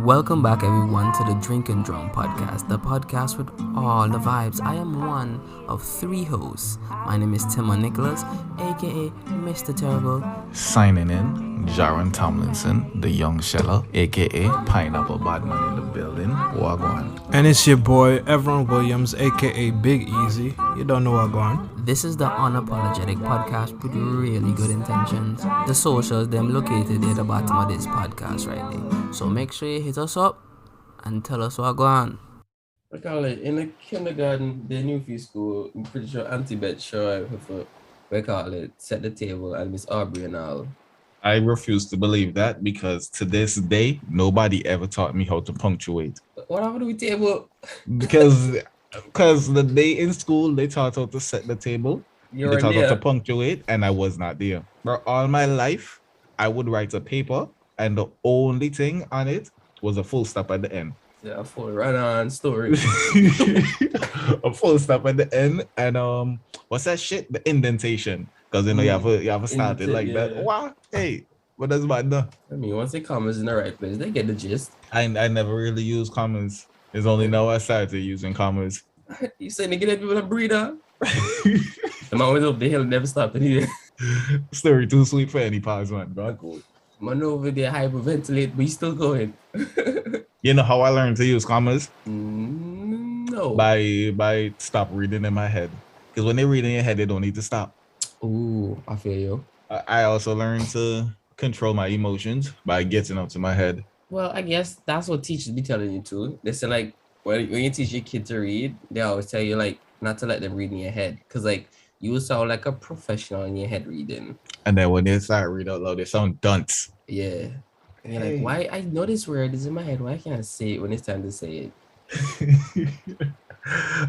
Welcome back, everyone, to the Drink and Drum podcast, the podcast with all the vibes. I am one of three hosts. My name is Timon Nicholas, aka Mr. Terrible. Signing in, Jaron Tomlinson, the young sheller, aka Pineapple Badman in the building. Wagwan. And it's your boy, Everon Williams, aka Big Easy. You don't know Wagwan. This is the unapologetic podcast with really good intentions. The socials, them located at the bottom of this podcast right there. So make sure you hit us up and tell us what going on. I call it in the kindergarten, the new school. I'm pretty sure Auntie Bet sure we call it set the table and Miss Aubrey and all. I refuse to believe that because to this day, nobody ever taught me how to punctuate. What happened to the table? Because the day in school, they taught how to set the table. They taught how to punctuate, and I was not there. For all my life, I would write a paper, and the only thing on it was a full stop at the end. Yeah, full run-on story. A full stop at the end, and what's that shit? The indentation, because you have to start it like that. Wow, hey, what does that do? I mean, once they commas in the right place, they get the gist. I never really used commas. It's only now I started using commas. You saying they get people a breeder? I'm always up the hill, never stopped here. Story too sweet for any pause, man, bro. Cool. Man over there hyperventilate, but he's still going. You know how I learned to use commas? No. By stop reading in my head. Because when they read in your head, they don't need to stop. Ooh, I feel you. I also learned to control my emotions by getting up to my head. Well, I guess that's what teachers be telling you too. They say like when you teach your kid to read, they always tell you like not to let them read in your head, because like you will sound like a professional in your head reading. And then when they start read out loud, they sound dunce. Yeah. And you're like, why? I know this word is in my head. Why can't I say it when it's time to say it?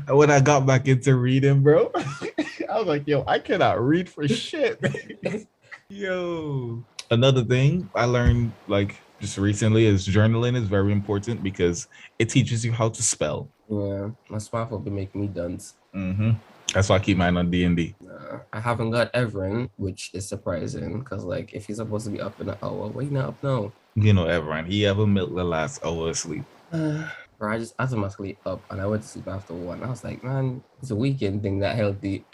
When I got back into reading, bro, I was like, yo, I cannot read for shit. Yo. Another thing I learned like just recently is journaling is very important because it teaches you how to spell. Yeah, my smartphone be making me dunce. That's why I keep mine on D&D. I haven't got Everin, which is surprising because like if he's supposed to be up in an hour, why you not up now? You know, Everin, he ever milked the last hour of sleep. Bro, I just automatically up and I went to sleep after 1. I was like, man, it's a weekend thing, that healthy.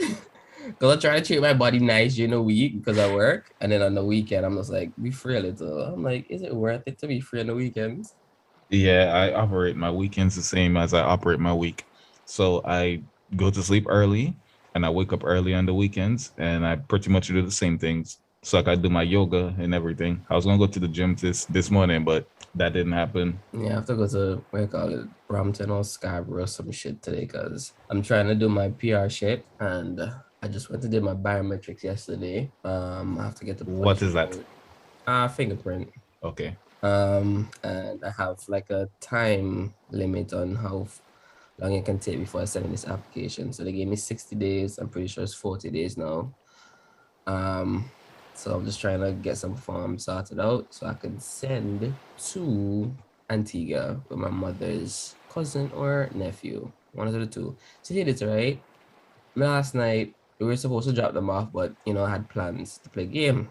Because I try to treat my body nice during the week because I work. And then on the weekend, I'm just like, be free a little. I'm like, is it worth it to be free on the weekends? Yeah, I operate my weekends the same as I operate my week. So I go to sleep early and I wake up early on the weekends and I pretty much do the same things. So like I do my yoga and everything. I was going to go to the gym this morning, but that didn't happen. Yeah, I have to go to, Brampton or Scarborough or some shit today because I'm trying to do my PR shit and I just went to do my biometrics yesterday. I have to get the... What is that? Fingerprint. Okay. And I have like a time limit on how long it can take before I send in this application. So they gave me 60 days. I'm pretty sure it's 40 days now. So I'm just trying to get some forms sorted out so I can send to Antigua with my mother's cousin or nephew. One of the two. So here it is, right? Last night, we were supposed to drop them off, but, you know, I had plans to play a game.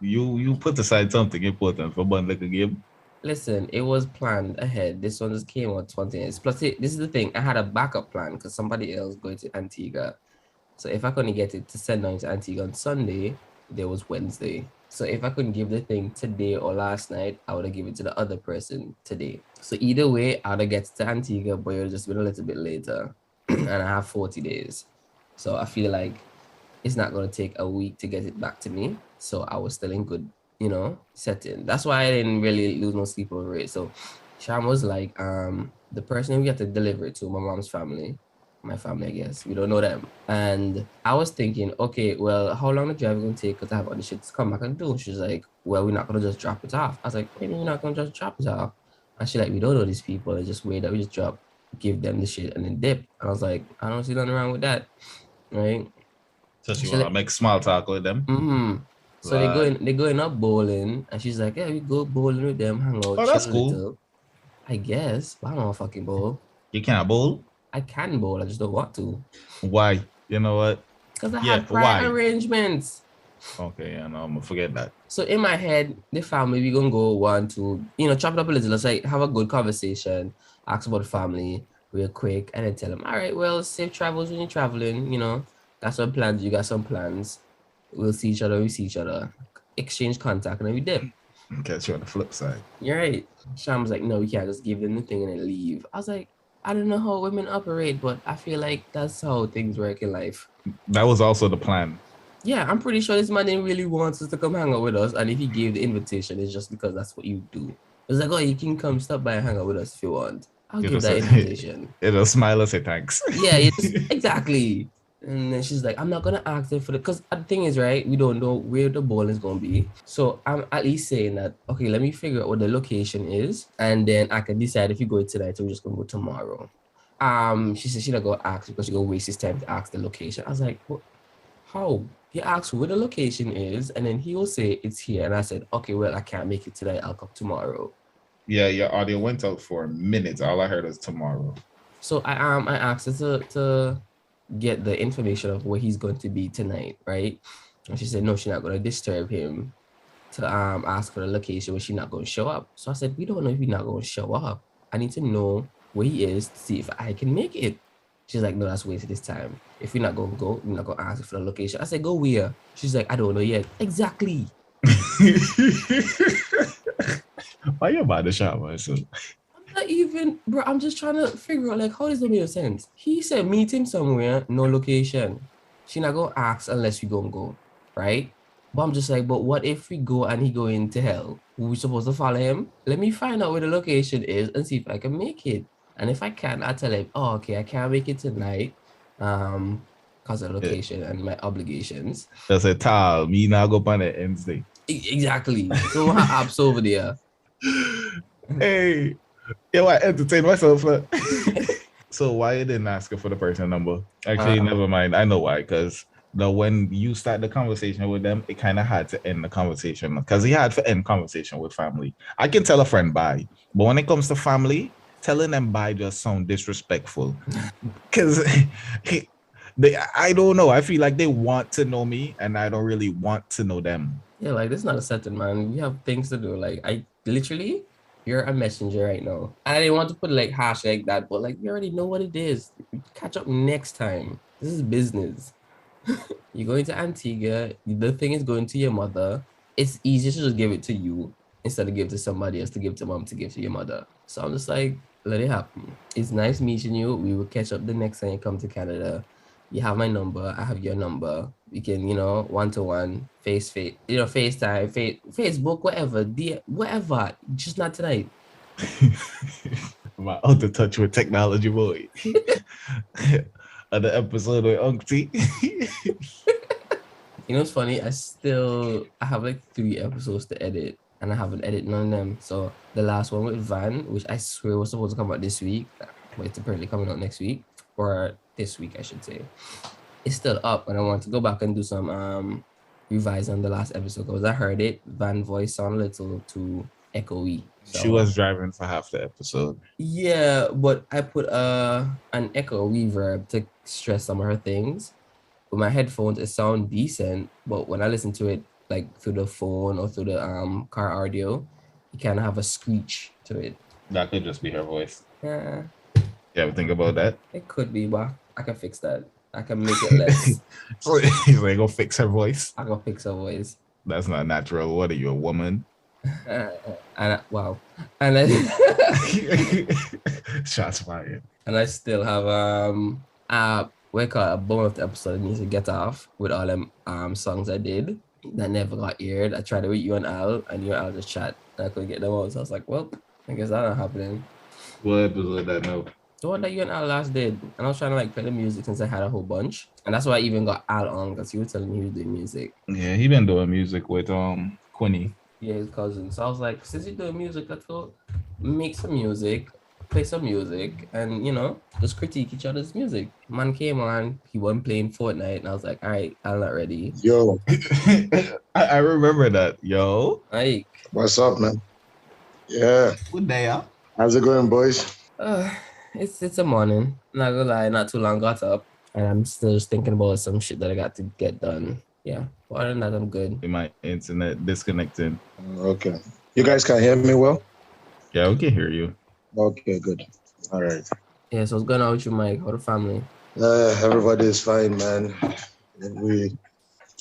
You put aside something important for one like a game. Listen, it was planned ahead. This one just came out 20 minutes. Plus, this is the thing. I had a backup plan because somebody else going to Antigua. So if I couldn't get it to send down to Antigua on Sunday, there was Wednesday. So if I couldn't give the thing today or last night, I would have given it to the other person today. So either way, I would have get to Antigua, but it would have just been a little bit later. And I have 40 days. So I feel like it's not going to take a week to get it back to me. So I was still in good, setting. That's why I didn't really lose no sleep over it. So Sham was like, the person we have to deliver it to, my mom's family, my family, I guess. We don't know them. And I was thinking, okay, well, how long the drive is going to take? Because I have other shit to come back and do. She's like, well, we're not going to just drop it off. I was like, maybe we're not going to just drop it off. And she's like, we don't know these people. It's just weird that we just give them the shit and then dip. And I was like, I don't see nothing wrong with that. Right? So she want to make small talk with them? Mm-hmm. So they're going up bowling. And she's like, yeah, we go bowling with them, hang out. Oh, that's cool. Little. I guess. But I don't want to fucking bowl. You can't bowl? I can bowl. I just don't want to. Why? You know what? Because I have prior arrangements. Okay, and I'm gonna forget that. So in my head, the family, we gonna go one, two, chop it up a little. Let's like have a good conversation, ask about the family real quick, and then tell them, all right, well, safe travels when you're traveling, got some plans, you got some plans. We'll see each other, we see each other, exchange contact, and then we dip. Catch you on the flip side. You're right. Sham was like, no, we can't just give them the thing and then leave. I was like, I don't know how women operate, but I feel like that's how things work in life. That was also the plan. Yeah, I'm pretty sure this man didn't really want us to come hang out with us. And if he gave the invitation, it's just because that's what you do. It's like, oh, you can come stop by and hang out with us if you want. I'll give that invitation. It'll smile and say thanks. Yeah, exactly. And then she's like, I'm not gonna ask them for because the thing is, right, we don't know where the ball is gonna be. So I'm at least saying that, okay, let me figure out what the location is, and then I can decide if you go tonight or we're just gonna go tomorrow. She said she's not gonna ask because she's gonna waste his time to ask the location. I was like, what? How? He asked where the location is, and then he will say it's here. And I said, okay, well, I can't make it today, I'll come tomorrow. Yeah, your audio went out for minutes. All I heard was tomorrow. So I asked her to get the information of where he's going to be tonight, right? And she said no, she's not going to disturb him to ask for the location where she's not going to show up. So I said, we don't know if he's not going to show up. I need to know where he is to see if I can make it. She's like, no, that's wasted this time. If you're not going to go, you're not going to ask for the location. I said, go where? She's like, I don't know yet. Exactly. Why you about to shout myself? Not even, bro, I'm just trying to figure out, like, how does that make sense? He said, meet him somewhere, no location. She not gonna ask unless we gonna go, right? But I'm just like, but what if we go and he go into hell? We supposed to follow him? Let me find out where the location is and see if I can make it. And if I can, I tell him, oh, okay, I can't make it tonight, because of the location and my obligations. That's a tall. Me now go on the Wednesday. Exactly. So I have apps over there. Hey. Yeah, I entertain myself. So why you didn't ask her for the person number? Actually, never mind. I know why. Because when you start the conversation with them, it kind of had to end the conversation. Because he had to end conversation with family. I can tell a friend bye, but when it comes to family, telling them bye just sound disrespectful. Because I don't know. I feel like they want to know me, and I don't really want to know them. Yeah, like this is not a setting, man. We have things to do. Like I literally. You're a messenger right now. I didn't want to put like hash like that, but like you already know what it is. Catch up next time. This is business. You're going to Antigua. The thing is going to your mother. It's easier to just give it to you instead of give it to somebody else, to give to mom, to give to your mother. So I'm just like, let it happen. It's nice meeting you. We will catch up the next time you come to Canada. You have my number. I have your number. We can, one-to-one, FaceTime, Facebook, whatever, whatever. Just not tonight. My out of touch with technology, boy. Other episode with Uncle. It's funny. I have like 3 episodes to edit, and I haven't edited none of them. So the last one with Van, which I swear was supposed to come out this week, but it's apparently coming out next week, or this week, I should say. It's still up, and I want to go back and do some revise on the last episode because I heard it. Van voice sound a little too echoey. So, she was driving for half the episode. Yeah, but I put an echo reverb to stress some of her things. With my headphones, it sound decent, but when I listen to it like through the phone or through the car audio, you kind of have a screech to it. That could just be her voice. Yeah. You ever think about that? It could be, but I can fix that. I can make it less. So he's like, go fix her voice. I can fix her voice. That's not natural. What are you, a woman? Wow. And I shots fired. And I still have a bonus episode that needs to get off with all them songs I did that never got aired. I tried it with you and Al, and you and Al just chat, and I couldn't get them out. So I was like, well, I guess that's not happening. What episode that no? The one that you and Al last did, and I was trying to like play the music since I had a whole bunch, and that's why I even got Al on because he was telling me he was doing music. Yeah, he been doing music with Quinny. Yeah, his cousin. So I was like, since you're doing music, let's go make some music, play some music, and just critique each other's music. Man came on, he wasn't playing Fortnite, and I was like, all right, I'm not ready. Yo, I remember that. Yo, Like, what's up, man? Yeah, good day, huh? how's it going, boys? it's a morning. Not gonna lie, not too long got up, and I'm still just thinking about some shit that I got to get done. Yeah. But other than that, I'm good. My internet disconnecting. Okay. You guys can hear me well? Yeah, we can hear you. Okay, good. All right. Yeah, so what's going on with you, Mike? How the family? Everybody is fine, man. We,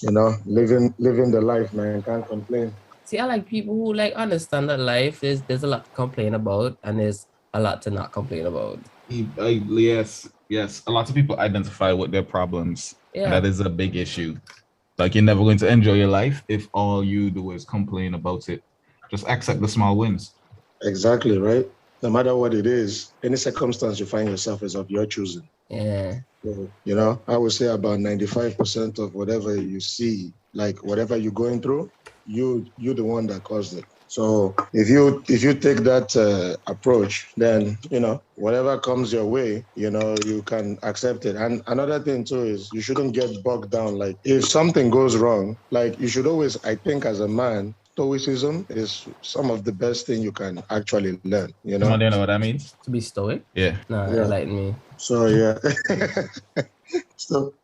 living the life, man. Can't complain. See, I like people who like understand that life there's a lot to complain about and there's a lot to not complain about. Yes. A lot of people identify with their problems, and Yeah. that is a big issue. Like you're never going to enjoy your life if all you do is complain about it. Just accept the small wins. Exactly, right? No matter what it is, any circumstance you find yourself is of your choosing. Yeah. So, I would say about 95% of whatever you see, like whatever you're going through, you're the one that caused it. So if you take that approach, then whatever comes your way, you can accept it. And another thing too is you shouldn't get bogged down. Like if something goes wrong, like you should always, I think, as a man, stoicism is some of the best thing you can actually learn. Come on, do you know what that means? To be stoic? Yeah. Nah, Yeah. enlighten me. So yeah.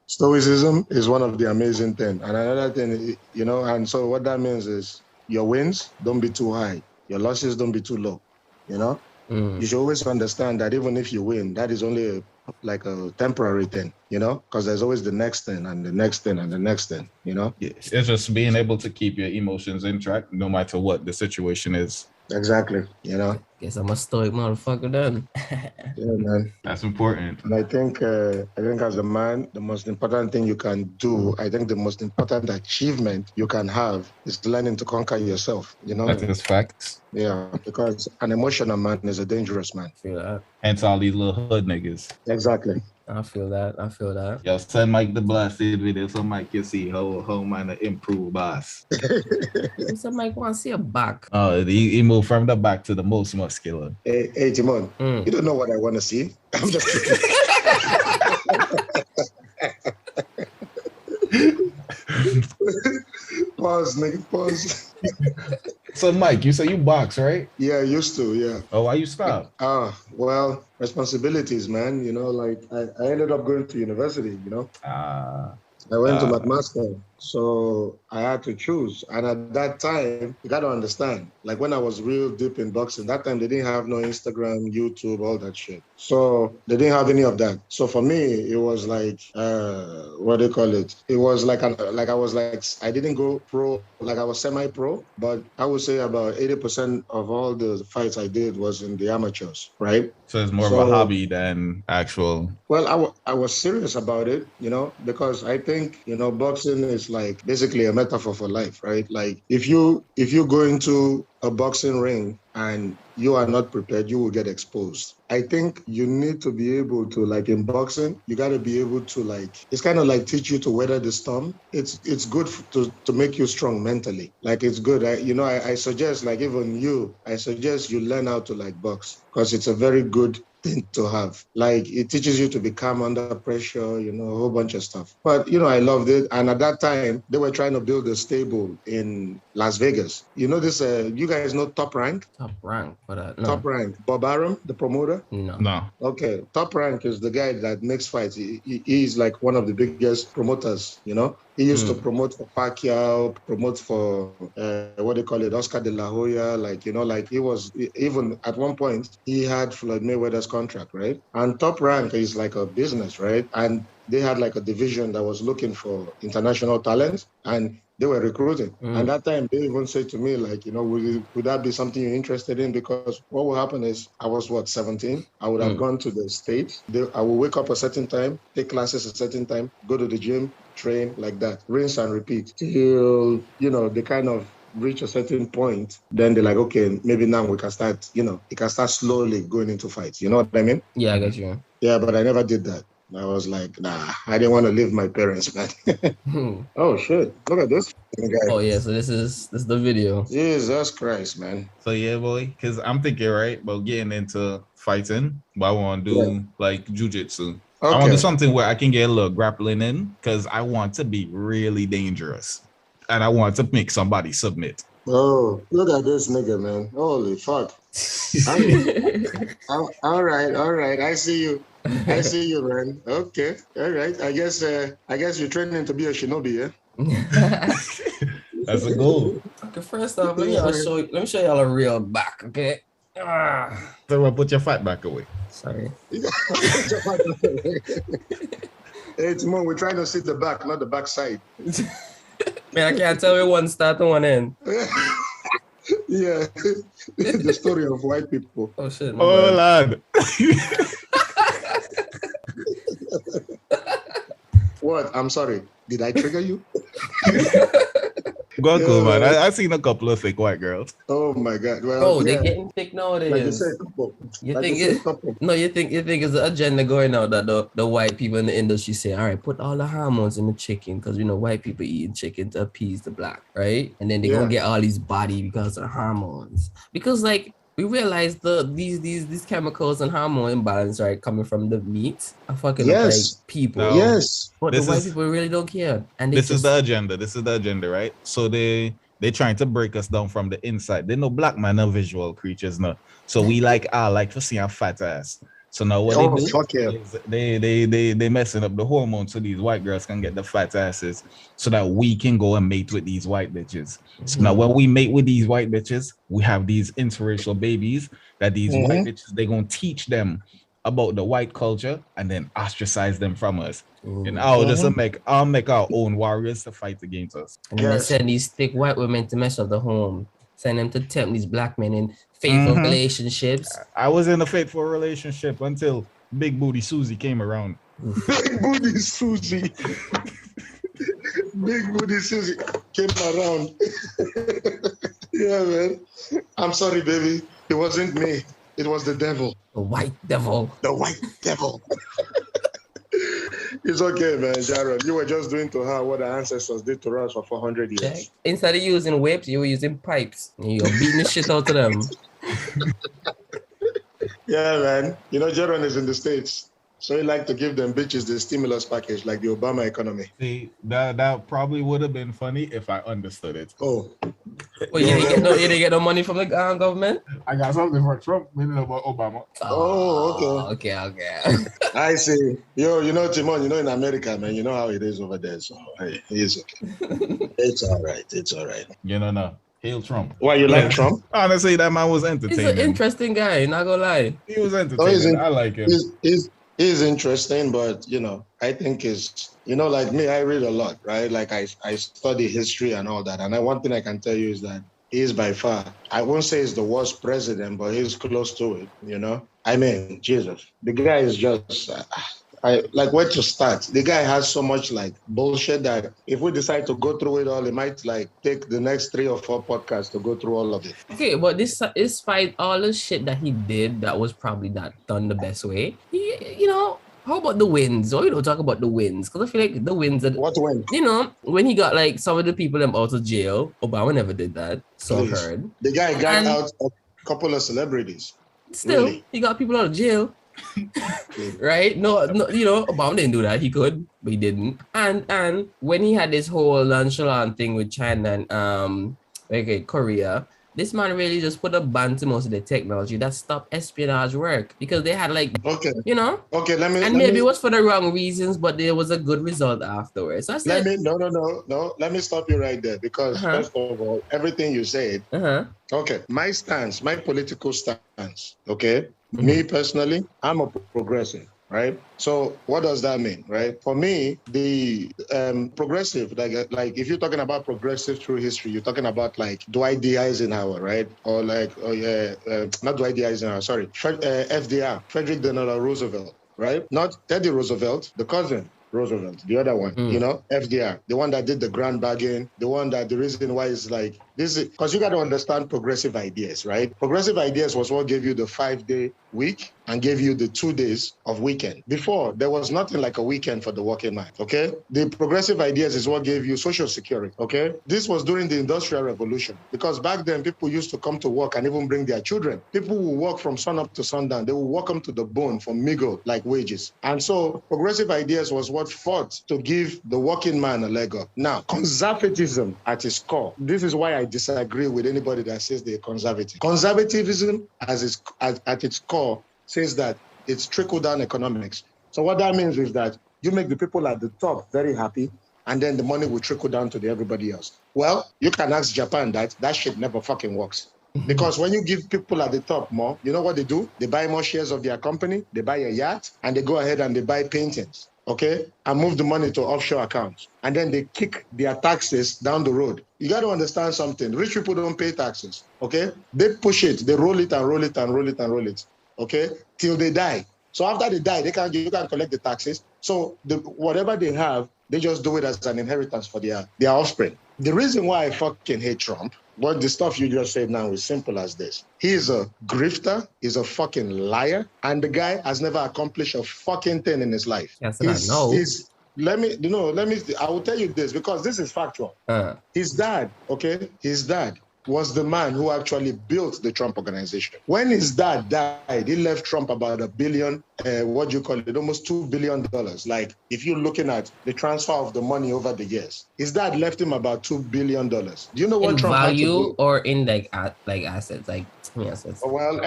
Stoicism is one of the amazing things. And another thing, and so what that means is your wins don't be too high, your losses don't be too low. You should always understand that even if you win, that is only like a temporary thing, because there's always the next thing and the next thing and the next thing. Yeah. It's just being able to keep your emotions in track no matter what the situation is. Exactly. Guess I'm a stoic motherfucker then. Yeah, man. That's important. And I think as a man, the most important thing you can do, I think the most important achievement you can have is learning to conquer yourself. That is facts. Yeah, because an emotional man is a dangerous man. I feel that. Hence all these little hood niggas. Exactly. I feel that. Yo, send Mike the blasted video so Mike can see how man improve boss. So Mike want to see a back. Oh, he moved from the back to the most muscular. Hey, Timon, you don't know what I want to see. I'm just kidding. Pause, nigga, pause. So Mike, you say you box, right? Yeah, I used to, yeah. Oh, why you stop? Well, responsibilities, man. Like I ended up going to university, I went to McMaster, so I had to choose. And at that time, you got to understand, like when I was real deep in boxing, that time they didn't have no Instagram, YouTube, all that shit. So they didn't have any of that. So for me, it was like, what do you call it? It was like, I didn't go pro, like I was semi-pro, but I would say about 80% of all the fights I did was in the amateurs, right? So it's more of a hobby than actual. Well, I was serious about it, because I think, boxing is like basically a metaphor for life, right? Like if you go into a boxing ring and you are not prepared, you will get exposed. I think you need to be able to, like in boxing, you got to be able to, like, it's kind of like teach you to weather the storm. It's good to make you strong mentally. Like it's good. I suggest, like even you, I suggest you learn how to like box because it's a very good thing to have. Like it teaches you to be calm under pressure, a whole bunch of stuff. But I loved it. And at that time, they were trying to build a stable in Las Vegas. This, you guys know Top Rank? Top Rank, but no. Top Rank. Bob Arum, the promoter? No. Okay. Top Rank is the guy that makes fights. He's like one of the biggest promoters, He used to promote for Pacquiao, promote for, what they call it, Oscar de la Hoya. Like he was, even at one point, he had Floyd Mayweather's contract, right? And Top Rank is like a business, right? And they had like a division that was looking for international talent and they were recruiting. And that time they even said to me, like, would that be something you're interested in? Because what will happen is I was 17. I would have gone to the States. I will wake up a certain time, take classes a certain time, go to the gym, train like that, rinse and repeat till, they kind of reach a certain point, then they're like, okay, maybe now we can start, it can start slowly going into fights. You know what I mean? Yeah, I get you. Yeah, but I never did that. I was like, nah, I didn't want to leave my parents, man. Oh, shit. Look at this guy. Oh, yeah, so this is the video. Jesus Christ, man. So, yeah, boy, because I'm thinking, right, about getting into fighting, but I want to do, like, jujitsu. Okay. I want to do something where I can get a little grappling in because I want to be really dangerous. And I want to make somebody submit. Oh, look at this nigga, man. Holy fuck. All right. I see you. I see you, man. Okay. All right. I guess you're training to be a shinobi, yeah? That's a goal. Okay, first off, let me show y'all a real back, okay? So we'll put your fat back away. Sorry. Hey, Timon, we're trying to see the back, not the back side. Man, I can't tell where one start and one end. Yeah, the story of white people. Oh shit. Oh, lad. What? I'm sorry. Did I trigger you? Go cool, man. man. I've seen a couple of fake white girls. Oh my God. Well, Oh, yeah. they're getting thick nowadays. Like you said, couple. You Like think you said, it? couple. No, you think it's an agenda going out that the white people in the industry say, all right, put all the hormones in the chicken because white people eating chicken to appease the black, right? And then they're gonna get all these body because of the hormones. Because like we realize these chemicals and hormone imbalance, right, coming from the meat are fucking up like people. No. Yes. But the white people really don't care. And This is the agenda, right? So they trying to break us down from the inside. They know black man are visual creatures now. So we like to see a fat ass. So now what they do fuck yeah. is they messing up the hormones so these white girls can get the fat asses so that we can go and mate with these white bitches. So now when we mate with these white bitches, we have these interracial babies that these white bitches, they're gonna teach them about the white culture and then ostracize them from us. And I'll make our own warriors to fight against us. And then they send these thick white women to mess up the home. Send them to tempt these black men in faithful relationships. I was in a faithful relationship until Big Booty Susie came around. Big Booty Susie. Big Booty Susie came around. Yeah, man. I'm sorry, baby. It wasn't me. It was the devil. The white devil. The white devil. It's okay, man, Jaron. You were just doing to her what our ancestors did to us for 400 years. Check. Instead of using whips, you were using pipes. And you're beating the shit out of them. Yeah, man. Jaron is in the States. So he like to give them bitches the stimulus package like the Obama economy. See, that probably would have been funny if I understood it. Oh. Well, you didn't get no money from the government? I got something for Trump, meaning about Obama. Oh, okay. I see. Timon, in America, man, you know how it is over there. So, hey, it's okay. It's all right. No. Hail Trump. Why, you like Trump? Honestly, that man was entertaining. He's an interesting guy, not gonna lie. He was entertaining. I like him. He's interesting, but, I think like me, I read a lot, right? Like I study history and all that. And one thing I can tell you is that he's by far, I won't say he's the worst president, but he's close to it, I mean, Jesus, the guy is just, where to start? The guy has so much bullshit that if we decide to go through it all, it might take the next 3 or 4 podcasts to go through all of it. Okay, but despite all the shit that he did, that was probably not done the best way. How about the wins? Or talk about the wins, because I feel like the wins that what wins? When he got some of the people them out of jail, Obama never did that. So I heard the guy got out a couple of celebrities. Still, really? He got people out of jail. Right? No, Obama didn't do that. He could, but he didn't. And when he had this whole nonchalant thing with China and Korea, this man really just put a ban to most of the technology that stopped espionage work because they had Okay, let me. Maybe it was for the wrong reasons, but there was a good result afterwards. So let me stop you right there because first of all, everything you said. Okay, my political stance. Okay, me personally, I'm a progressive. Right. So what does that mean? Right. For me, the progressive, like if you're talking about progressive through history, you're talking about Dwight D. Eisenhower, right? Or not Dwight D. Eisenhower, sorry, FDR, Frederick Delano Roosevelt, right? Not Teddy Roosevelt, the cousin. Roosevelt, the other one, FDR, the one that did the grand bargain, the one that the reason why is this is because you got to understand progressive ideas, right? Progressive ideas was what gave you the 5-day week and gave you the 2 days of weekend. Before, there was nothing like a weekend for the working man, okay? The progressive ideas is what gave you social security, okay? This was during the Industrial Revolution because back then people used to come to work and even bring their children. People will work from sun up to sundown. They will work them to the bone for meager wages. And so progressive ideas was what fought to give the working man a leg up. Now, conservatism at its core, this is why I disagree with anybody that says they're conservative. Conservatism at its core says that it's trickle-down economics. So what that means is that you make the people at the top very happy and then the money will trickle down to everybody else. Well, you can ask Japan that shit never fucking works. Because when you give people at the top more, you know what they do? They buy more shares of their company, they buy a yacht, and they go ahead and they buy paintings, okay? And move the money to offshore accounts. And then they kick their taxes down the road. You got to understand something. Rich people don't pay taxes, okay? They push it, they roll it and roll it and roll it and roll it, okay? Till they die. So after they die, you can collect the taxes. So whatever they have, they just do it as an inheritance for their offspring. The reason why I fucking hate Trump, what the stuff you just said now is simple as this. He's a grifter, he's a fucking liar, and the guy has never accomplished a fucking thing in his life. Yes, I know. I will tell you this because this is factual. His dad was the man who actually built the Trump organization. When his dad died, he left Trump about $1 billion, almost $2 billion. Like, if you're looking at the transfer of the money over the years, his dad left him about $2 billion. Do you know what in Trump value had to do? or in like assets, like assets? Well,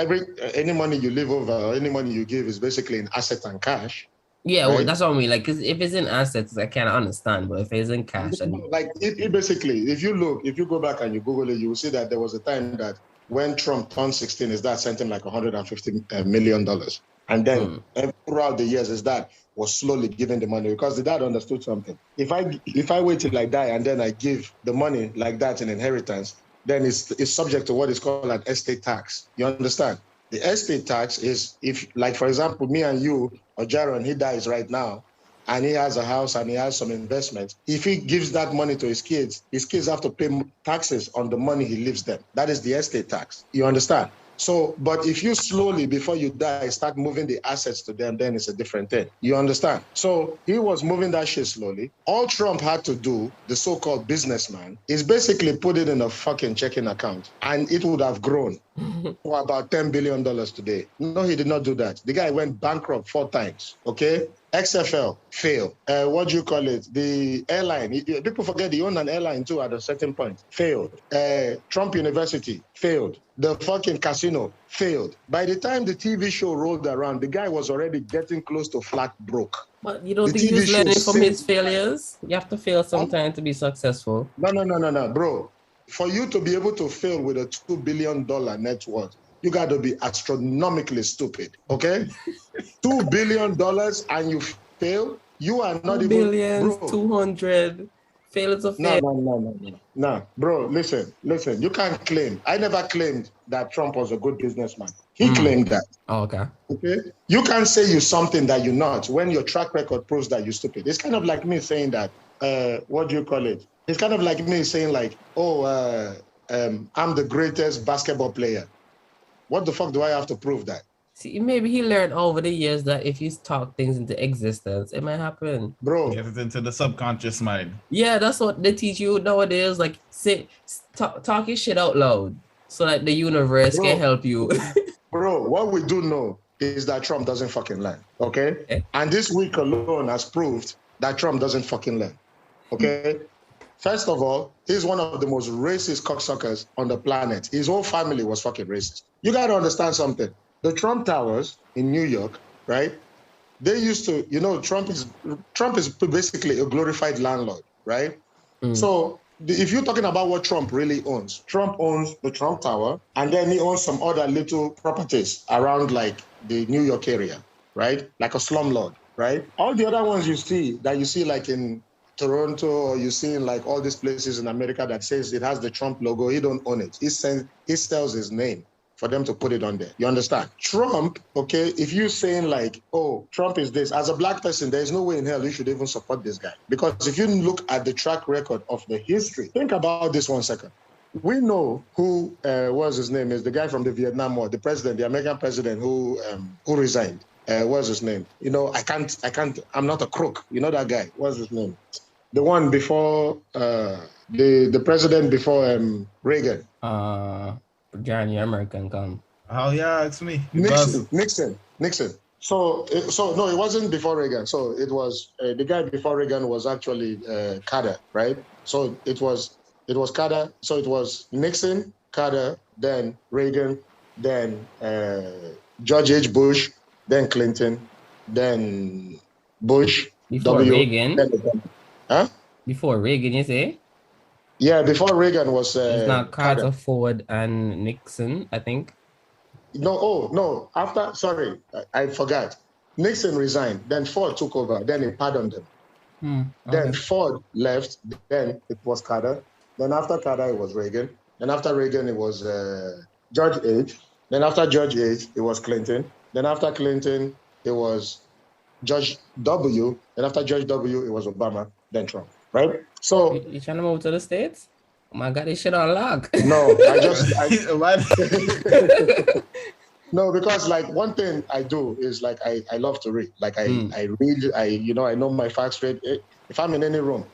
any money you leave over or any money you give is basically in asset and cash. Yeah, right? well, that's what I mean. Like, because if it's in assets, I can't understand. But if it's in cash, and like it basically, if you go back and you Google it, you will see that there was a time that when Trump turned 16, his dad sent him like $150 million, and then throughout the years, his dad was slowly giving the money because the dad understood something. If I wait till I die and then I give the money like that in inheritance, then it's subject to what is called an estate tax. You understand? The estate tax is if, like, for example, me and you, or Jaron, he dies right now, and he has a house and he has some investments. If he gives that money to his kids have to pay taxes on the money he leaves them. That is the estate tax. You understand? So, but if you slowly, before you die, start moving the assets to them, then it's a different thing. You understand? So he was moving that shit slowly. All Trump had to do, the so-called businessman, is basically put it in a fucking checking account, and it would have grown for about $10 billion today. No, he did not do that. The guy went bankrupt 4 times, okay? XFL failed. The airline, people forget he owned an airline too at a certain point. Failed. Trump University failed. The fucking casino failed. By the time the TV show rolled around, the guy was already getting close to flat broke. But you don't think he was learning from his failures? You have to fail sometime to be successful. No, bro. For you to be able to fail with a $2 billion net worth, you got to be astronomically stupid, okay? $2 billion and you fail, you are not even... Billions, 200, fail to fail. No, bro, listen, you can't claim. I never claimed that Trump was a good businessman. He claimed that. Oh, okay. You can't say you're something that you're not when your track record proves that you're stupid. It's kind of like me saying that, It's kind of like me saying like, I'm the greatest basketball player. What the fuck do I have to prove that? See, maybe he learned over the years that if you talk things into existence, it might happen. Bro. Get it into the subconscious mind. Yeah, that's what they teach you nowadays. Like, talk your shit out loud so that the universe can help you. Bro, what we do know is that Trump doesn't fucking learn, okay? And this week alone has proved that Trump doesn't fucking learn, okay? First of all, he's one of the most racist cocksuckers on the planet. His whole family was fucking racist. You got to understand something. The Trump Towers in New York, right? They used to, Trump is basically a glorified landlord, right? So if you're talking about what Trump really owns, Trump owns the Trump Tower, and then he owns some other little properties around like the New York area, right? Like a slumlord, right? All the other ones you see like in Toronto, or you see in like all these places in America that says it has the Trump logo, he don't own it. He sells his name for them to put it on there. You understand? Trump, okay, if you're saying like, oh, Trump is this, as a black person, there's no way in hell you should even support this guy. Because if you look at the track record of the history, think about this 1 second. We know who, what's his name, is the guy from the Vietnam War, the American president who resigned. What's his name? I'm not a crook. You know that guy? What's his name? The one before, the president before Reagan. Johnny American come. Oh yeah, it's me. Nixon. So no, it wasn't before Reagan. So it was the guy before Reagan was actually Carter, right? So it was Carter. So it was Nixon, Carter, then Reagan, then George H. Bush, then Clinton, then Bush. Before Reagan? Before Reagan, you say? Yeah, before Reagan was It's not Carter. Carter, Ford, and Nixon, I think. No. After, sorry, I forgot. Nixon resigned. Then Ford took over. Then he pardoned him. Then Okay. Ford left. Then it was Carter. Then after Carter, it was Reagan. Then after Reagan, it was George H. Then after George H., it was Clinton. Then after Clinton, it was George W. Then after George W., it was Obama. Then Trump. Right? So You trying to move to the States? Oh my God, this shit on lock. no, no, because like one thing I do is like I love to read. Like I read, I know my facts straight. If I'm in any room,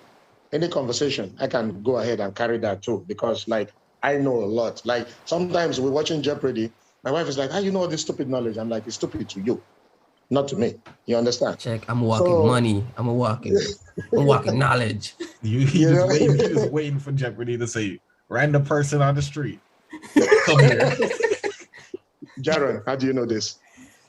any conversation, I can go ahead and carry that too, because like I know a lot. Like sometimes we're watching Jeopardy, my wife is like, "How you know all this stupid knowledge?" I'm like, "It's stupid to you, not to me." You understand? Check. I'm walking money. I'm walking knowledge. You just waiting for Jeopardy to say random person on the street. Come here. Jaron, how do you know this?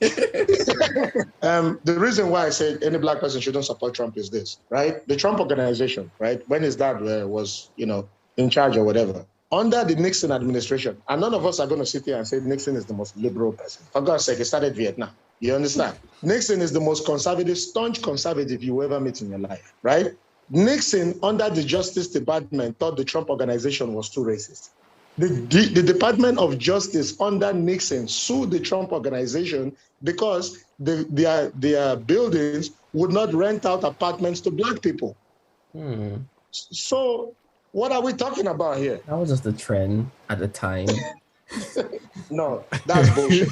The reason why I said any black person shouldn't support Trump is this, right? The Trump organization, right? When his dad was, in charge or whatever, under the Nixon administration, and none of us are going to sit here and say Nixon is the most liberal person. For God's sake, he started Vietnam. You understand? Nixon is the most conservative, staunch conservative you ever meet in your life, right? Nixon, under the Justice Department, thought the Trump organization was too racist. The Department of Justice under Nixon sued the Trump organization because their buildings would not rent out apartments to black people. So what are we talking about here? That was just a trend at the time. No, that's bullshit.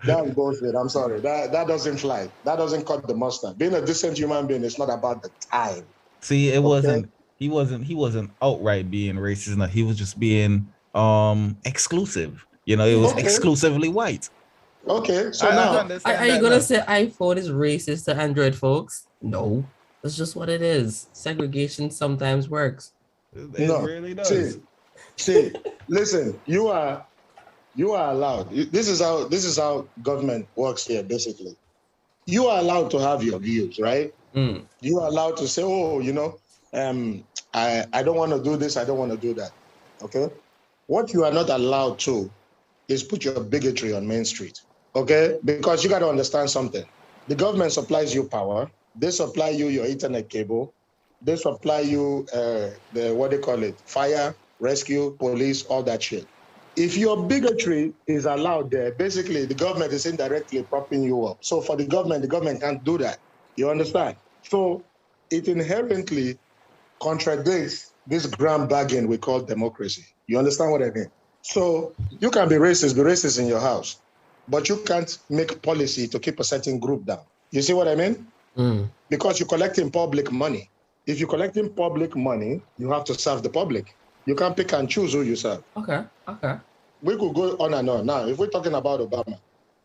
That's bullshit. I'm sorry. That doesn't fly. That doesn't cut the mustard. Being a decent human being is not about the time. See, it wasn't. He wasn't outright being racist. No, he was just being exclusive. It was exclusively white. Okay, so now are you gonna say iPhone is racist to Android folks? No, that's just what it is. Segregation sometimes works. It really does. See, listen, you are allowed. This is how government works here. Basically, you are allowed to have your views, right? You are allowed to say, I don't want to do this, I don't want to do that. Okay? What you are not allowed to is put your bigotry on Main Street. Okay? Because you got to understand something. The government supplies you power. They supply you your internet cable. They supply you fire, rescue, police, all that shit. If your bigotry is allowed there, basically the government is indirectly propping you up. So for the government can't do that. You understand? So it inherently contradicts this grand bargain we call democracy. You understand what I mean? So you can be racist in your house, but you can't make policy to keep a certain group down. You see what I mean? Because you're collecting public money. If you're collecting public money, you have to serve the public. You can't pick and choose who you serve. Okay. We could go on and on. Now, if we're talking about Obama,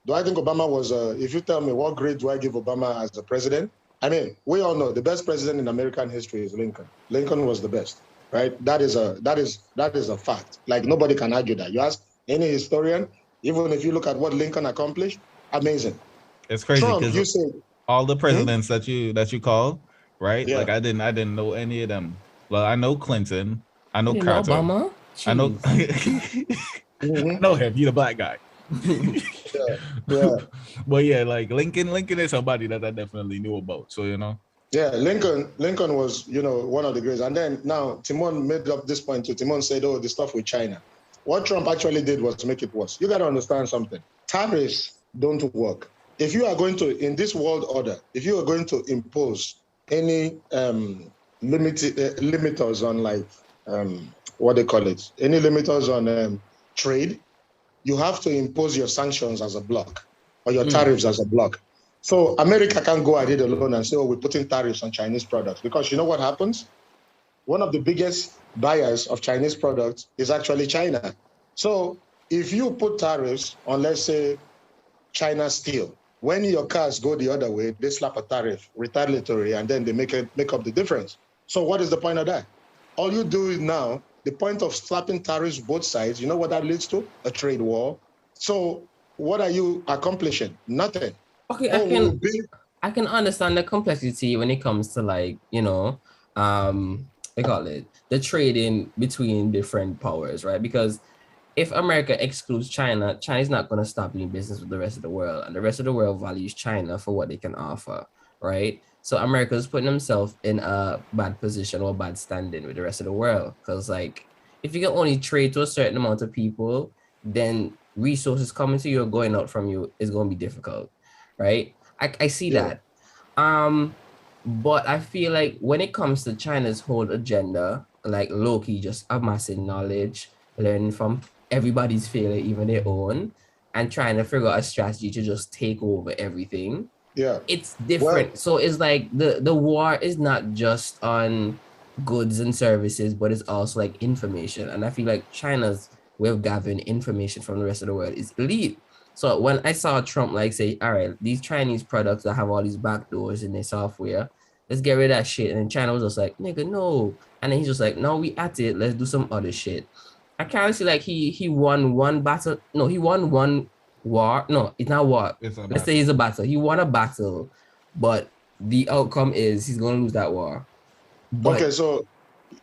do I think Obama was, if you tell me what grade do I give Obama as a president? I mean, we all know the best president in American history is Lincoln. Lincoln was the best, right? That is a fact. Like nobody can argue that. You ask any historian, even if you look at what Lincoln accomplished, amazing. It's crazy because all the presidents that you called, right? Yeah. Like I didn't know any of them. Well, I know Clinton, I know Carter, Obama. Jeez. I know I know him. He's a black guy. Yeah. But yeah, like Lincoln is somebody that I definitely knew about. So Yeah, Lincoln was one of the greats. And then now Timon made up this point too. Timon said, "Oh, the stuff with China." What Trump actually did was make it worse. You got to understand something. Tariffs don't work. If you are going to, in this world order, if you are going to impose any limiters on any limiters on trade, you have to impose your sanctions as a block or your tariffs as a block. So America can't go ahead alone and say, "Oh, we're putting tariffs on Chinese products," because you know what happens? One of the biggest buyers of Chinese products is actually China. So if you put tariffs on, let's say, China steel, when your cars go the other way, they slap a tariff, retaliatory, and then they make up the difference. So what is the point of that? All you do is now, the point of slapping tariffs both sides, you know what that leads to? A trade war. So what are you accomplishing? Nothing. Okay, I can understand the complexity when it comes to they call it the trading between different powers, right? Because if America excludes China, China's not going to stop doing business with the rest of the world, and the rest of the world values China for what they can offer, right? So America's putting themselves in a bad position or bad standing with the rest of the world, because like if you can only trade to a certain amount of people, then resources coming to you or going out from you is going to be difficult, right? I see Yeah. that. But I feel like when it comes to China's whole agenda, like low-key just amassing knowledge, learning from everybody's failure, even their own, and trying to figure out a strategy to just take over everything, Yeah. it's Well, different. So it's like the war is not just on goods and services, but it's also like information. And I feel like China's way of gathering information from the rest of the world is elite. So when I saw Trump like say, all right, these Chinese products that have all these backdoors in their software, let's get rid of that shit. And China was just like, nigga, no. And then he's just like, no, we at it. Let's do some other shit. I kind of see like he won one battle. No, he won one war. No, it's not war. It's a Let's say it's a battle. He won a battle, but the outcome is he's gonna lose that war. But okay, so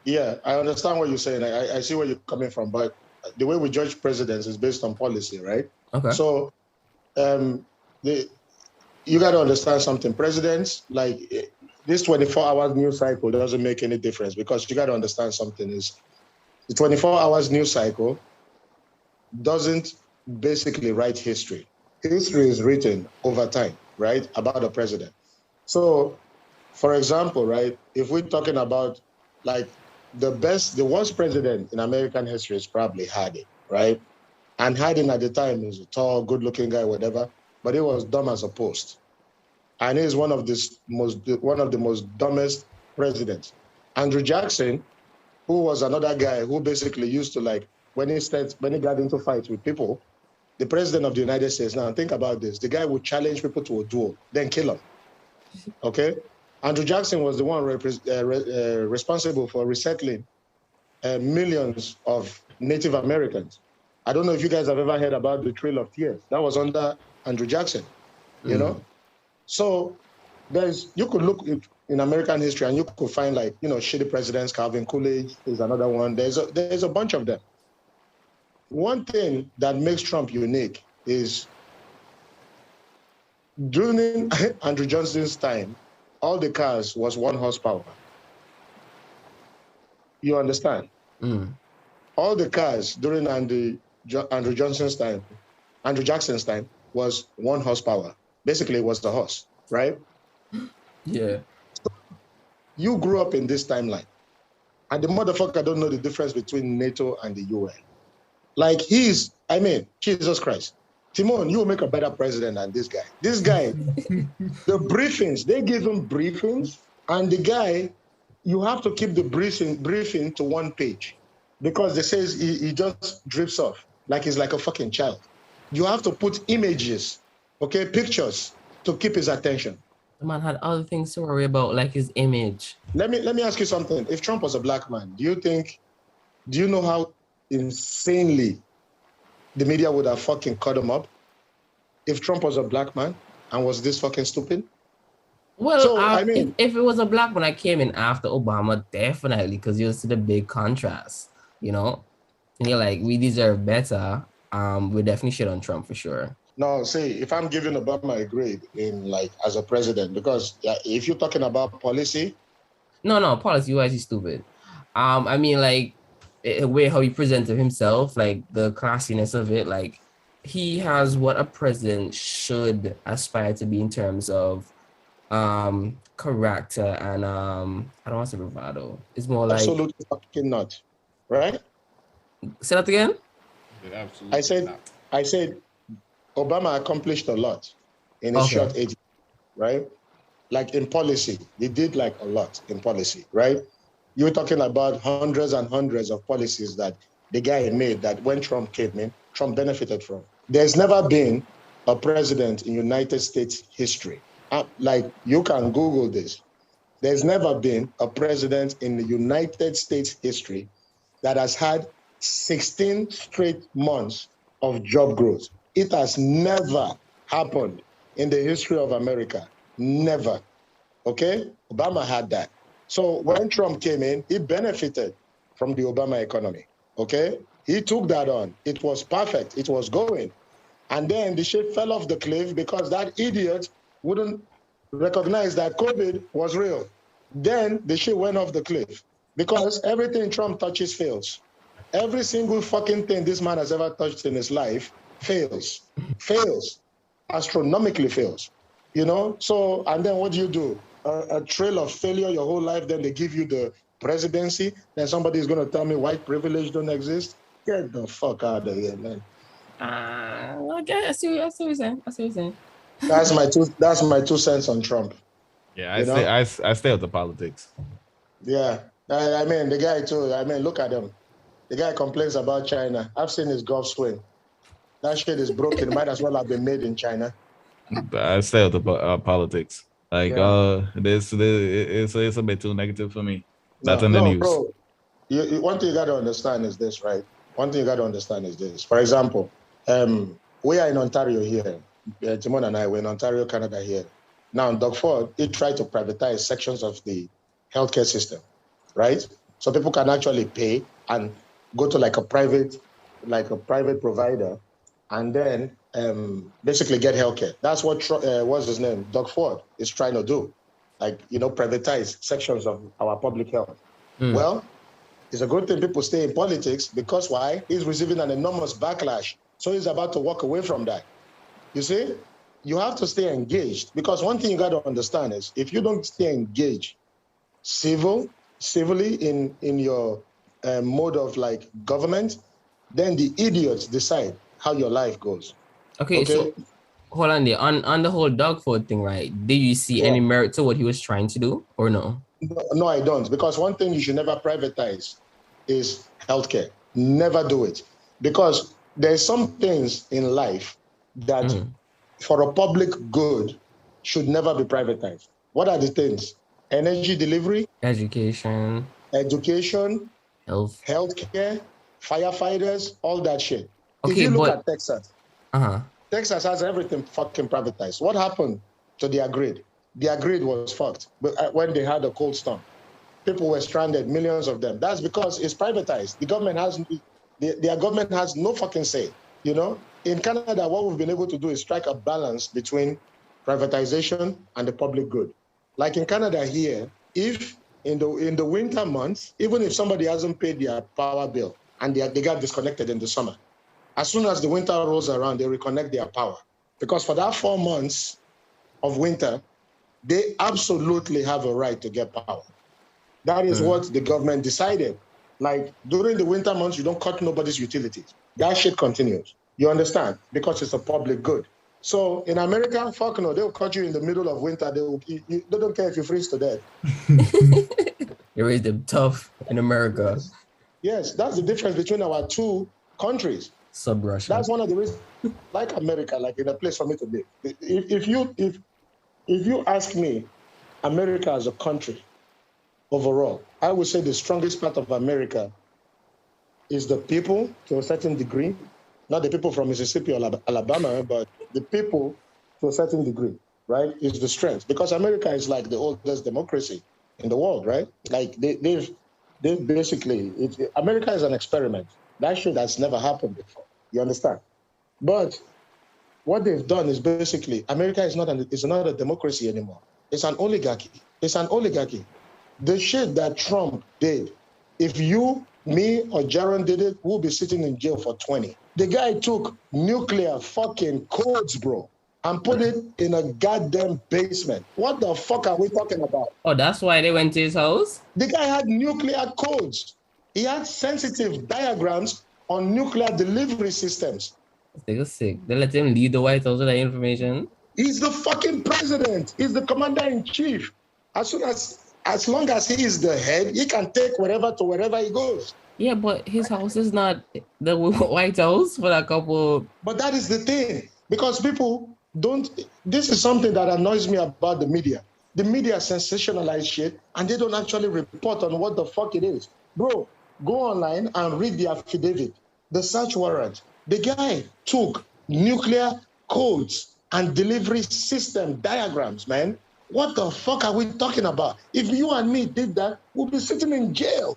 yeah, I understand what you're saying. I see where you're coming from, but the way we judge presidents is based on policy, right? okay. So the you got to understand something. Presidents, like this 24 hours news cycle doesn't make any difference, because you got to understand something is the 24 hours news cycle doesn't basically write history. History is written over time, right, about a president. So, for example, right, if we're talking about like the worst president in American history is probably Harding, right? And Harding at the time is a tall, good-looking guy, whatever, but he was dumb as a post. And he's one of the most dumbest presidents. Andrew Jackson, who was another guy who basically used to like when he got into fights with people, the president of the United States. Now think about this: the guy would challenge people to a duel, then kill them. Okay, Andrew Jackson was the one responsible for resettling millions of Native Americans. I don't know if you guys have ever heard about the Trail of Tears. That was under Andrew Jackson. You know, so you could look in American history and you could find like shitty presidents. Calvin Coolidge is another one. There's a bunch of them. One thing that makes Trump unique is during Andrew Johnson's time, all the cars was 1 horsepower. You understand? All the cars during Andrew Jackson's time was 1 horsepower. Basically, it was the horse, right? Yeah. You grew up in this timeline, and the motherfucker don't know the difference between NATO and the UN. Like Jesus Christ. Timon, you will make a better president than this guy. This guy, the briefings, they give him briefings, and the guy, you have to keep the briefing to 1 page, because they says he just drips off like he's like a fucking child. You have to put images, okay, pictures to keep his attention. The man had other things to worry about, like his image. Let me ask you something. If Trump was a black man, do you know how insanely the media would have fucking cut him up if Trump was a black man and was this fucking stupid? Well, So, if it was a black man that came in after Obama, definitely, because you'll see the big contrast, And you're like, we deserve better. We definitely shit on Trump for sure. No, see, if I'm giving Obama a grade in like as a president, because if you're talking about policy. No, policy-wise, he's stupid. I mean, like, the way how he presented himself, like the classiness of it, like he has what a president should aspire to be in terms of character and I don't want to say bravado. It's more like Absolutely fucking not, right? Say that again. Absolutely I said Obama accomplished a lot in his short age, right? Like in policy, he did like a lot in policy, right? You're talking about hundreds and hundreds of policies that the guy made that when Trump came in, Trump benefited from. There's never been a president in United States history. Like you can Google this. There's never been a president in the United States history that has had 16 straight months of job growth. It has never happened in the history of America. Never. Okay? Obama had that. So when Trump came in, he benefited from the Obama economy. Okay? He took that on. It was perfect. It was going. And then the shit fell off the cliff because that idiot wouldn't recognize that COVID was real. Then the shit went off the cliff because everything Trump touches fails. Every single fucking thing this man has ever touched in his life fails, astronomically fails. You know? So, and then what do? A trail of failure your whole life, then they give you the presidency, then somebody is going to tell me white privilege don't exist? Get the fuck out of here, man. Okay, I see what you're saying. That's my 2 cents on Trump. Yeah, I stay with the politics. Yeah. I mean, the guy too, look at him. The guy complains about China. I've seen his golf swing. That shit is broken. Might as well have been made in China. I stay with the politics. Like, Yeah. it's a bit too negative for me. That's in the No, news. bro. One thing you got to understand is this, right? For example, we are in Ontario here. Timon and I were in Ontario, Canada here. Now, Doug Ford, he tried to privatize sections of the healthcare system, right? So people can actually pay and go to like a private provider and then basically get healthcare. That's what what's his name? Doug Ford is trying to do, privatize sections of our public health. Well, it's a good thing people stay in politics because why? He's receiving an enormous backlash. So he's about to walk away from that. You see, you have to stay engaged because one thing you got to understand is if you don't stay engaged civilly in your mode of like government, then the idiots decide how your life goes. Okay, so hold on there. On the whole dog food thing, right? Did you see any merit to what he was trying to do or no? No, I don't. Because one thing you should never privatize is healthcare. Never do it. Because there's some things in life that for a public good should never be privatized. What are the things? Energy delivery, education, healthcare, firefighters, all that shit. Okay, if you look at Texas, uh-huh. Texas has everything fucking privatized. What happened to their grid? Their grid was fucked when they had a cold storm. People were stranded, millions of them. That's because it's privatized. The government has, their government has no fucking say. You know, in Canada, what we've been able to do is strike a balance between privatization and the public good. Like in Canada here, if in the winter months, even if somebody hasn't paid their power bill and they got disconnected in the summer, as soon as the winter rolls around, they reconnect their power. Because for that 4 months of winter, they absolutely have a right to get power. That is what the government decided. Like during the winter months, you don't cut nobody's utilities. That shit continues. You understand? Because it's a public good. So in America, fuck no, they'll cut you in the middle of winter. They don't care if you freeze to death. They raised them tough in America. Yes, that's the difference between our two countries. Sub-Russia. That's one of the reasons, like America, like in a place for me to be. If you ask me, America as a country, overall, I would say the strongest part of America is the people to a certain degree, not the people from Mississippi or Alabama, but the people to a certain degree, right, is the strength. Because America is like the oldest democracy in the world, right? Like they've basically, America is an experiment. That shit has never happened before. You understand? But what they've done is basically, America is not a democracy anymore. It's an oligarchy. The shit that Trump did, if you, me, or Jaron did it, we'll be sitting in jail for 20. The guy took nuclear fucking codes, bro, and put it in a goddamn basement. What the fuck are we talking about? Oh, that's why they went to his house? The guy had nuclear codes. He had sensitive diagrams on nuclear delivery systems. They got sick. They let him leave the White House with that information. He's the fucking president. He's the commander-in-chief. As long as he is the head, he can take wherever he goes. Yeah, but his house is not the White House for that couple. But that is the thing. Because people don't... This is something that annoys me about the media. The media sensationalize shit, and they don't actually report on what the fuck it is. Bro, go online and read the affidavit, the search warrant. The guy took nuclear codes and delivery system diagrams, man. What the fuck are we talking about? If you and me did that, we'll be sitting in jail.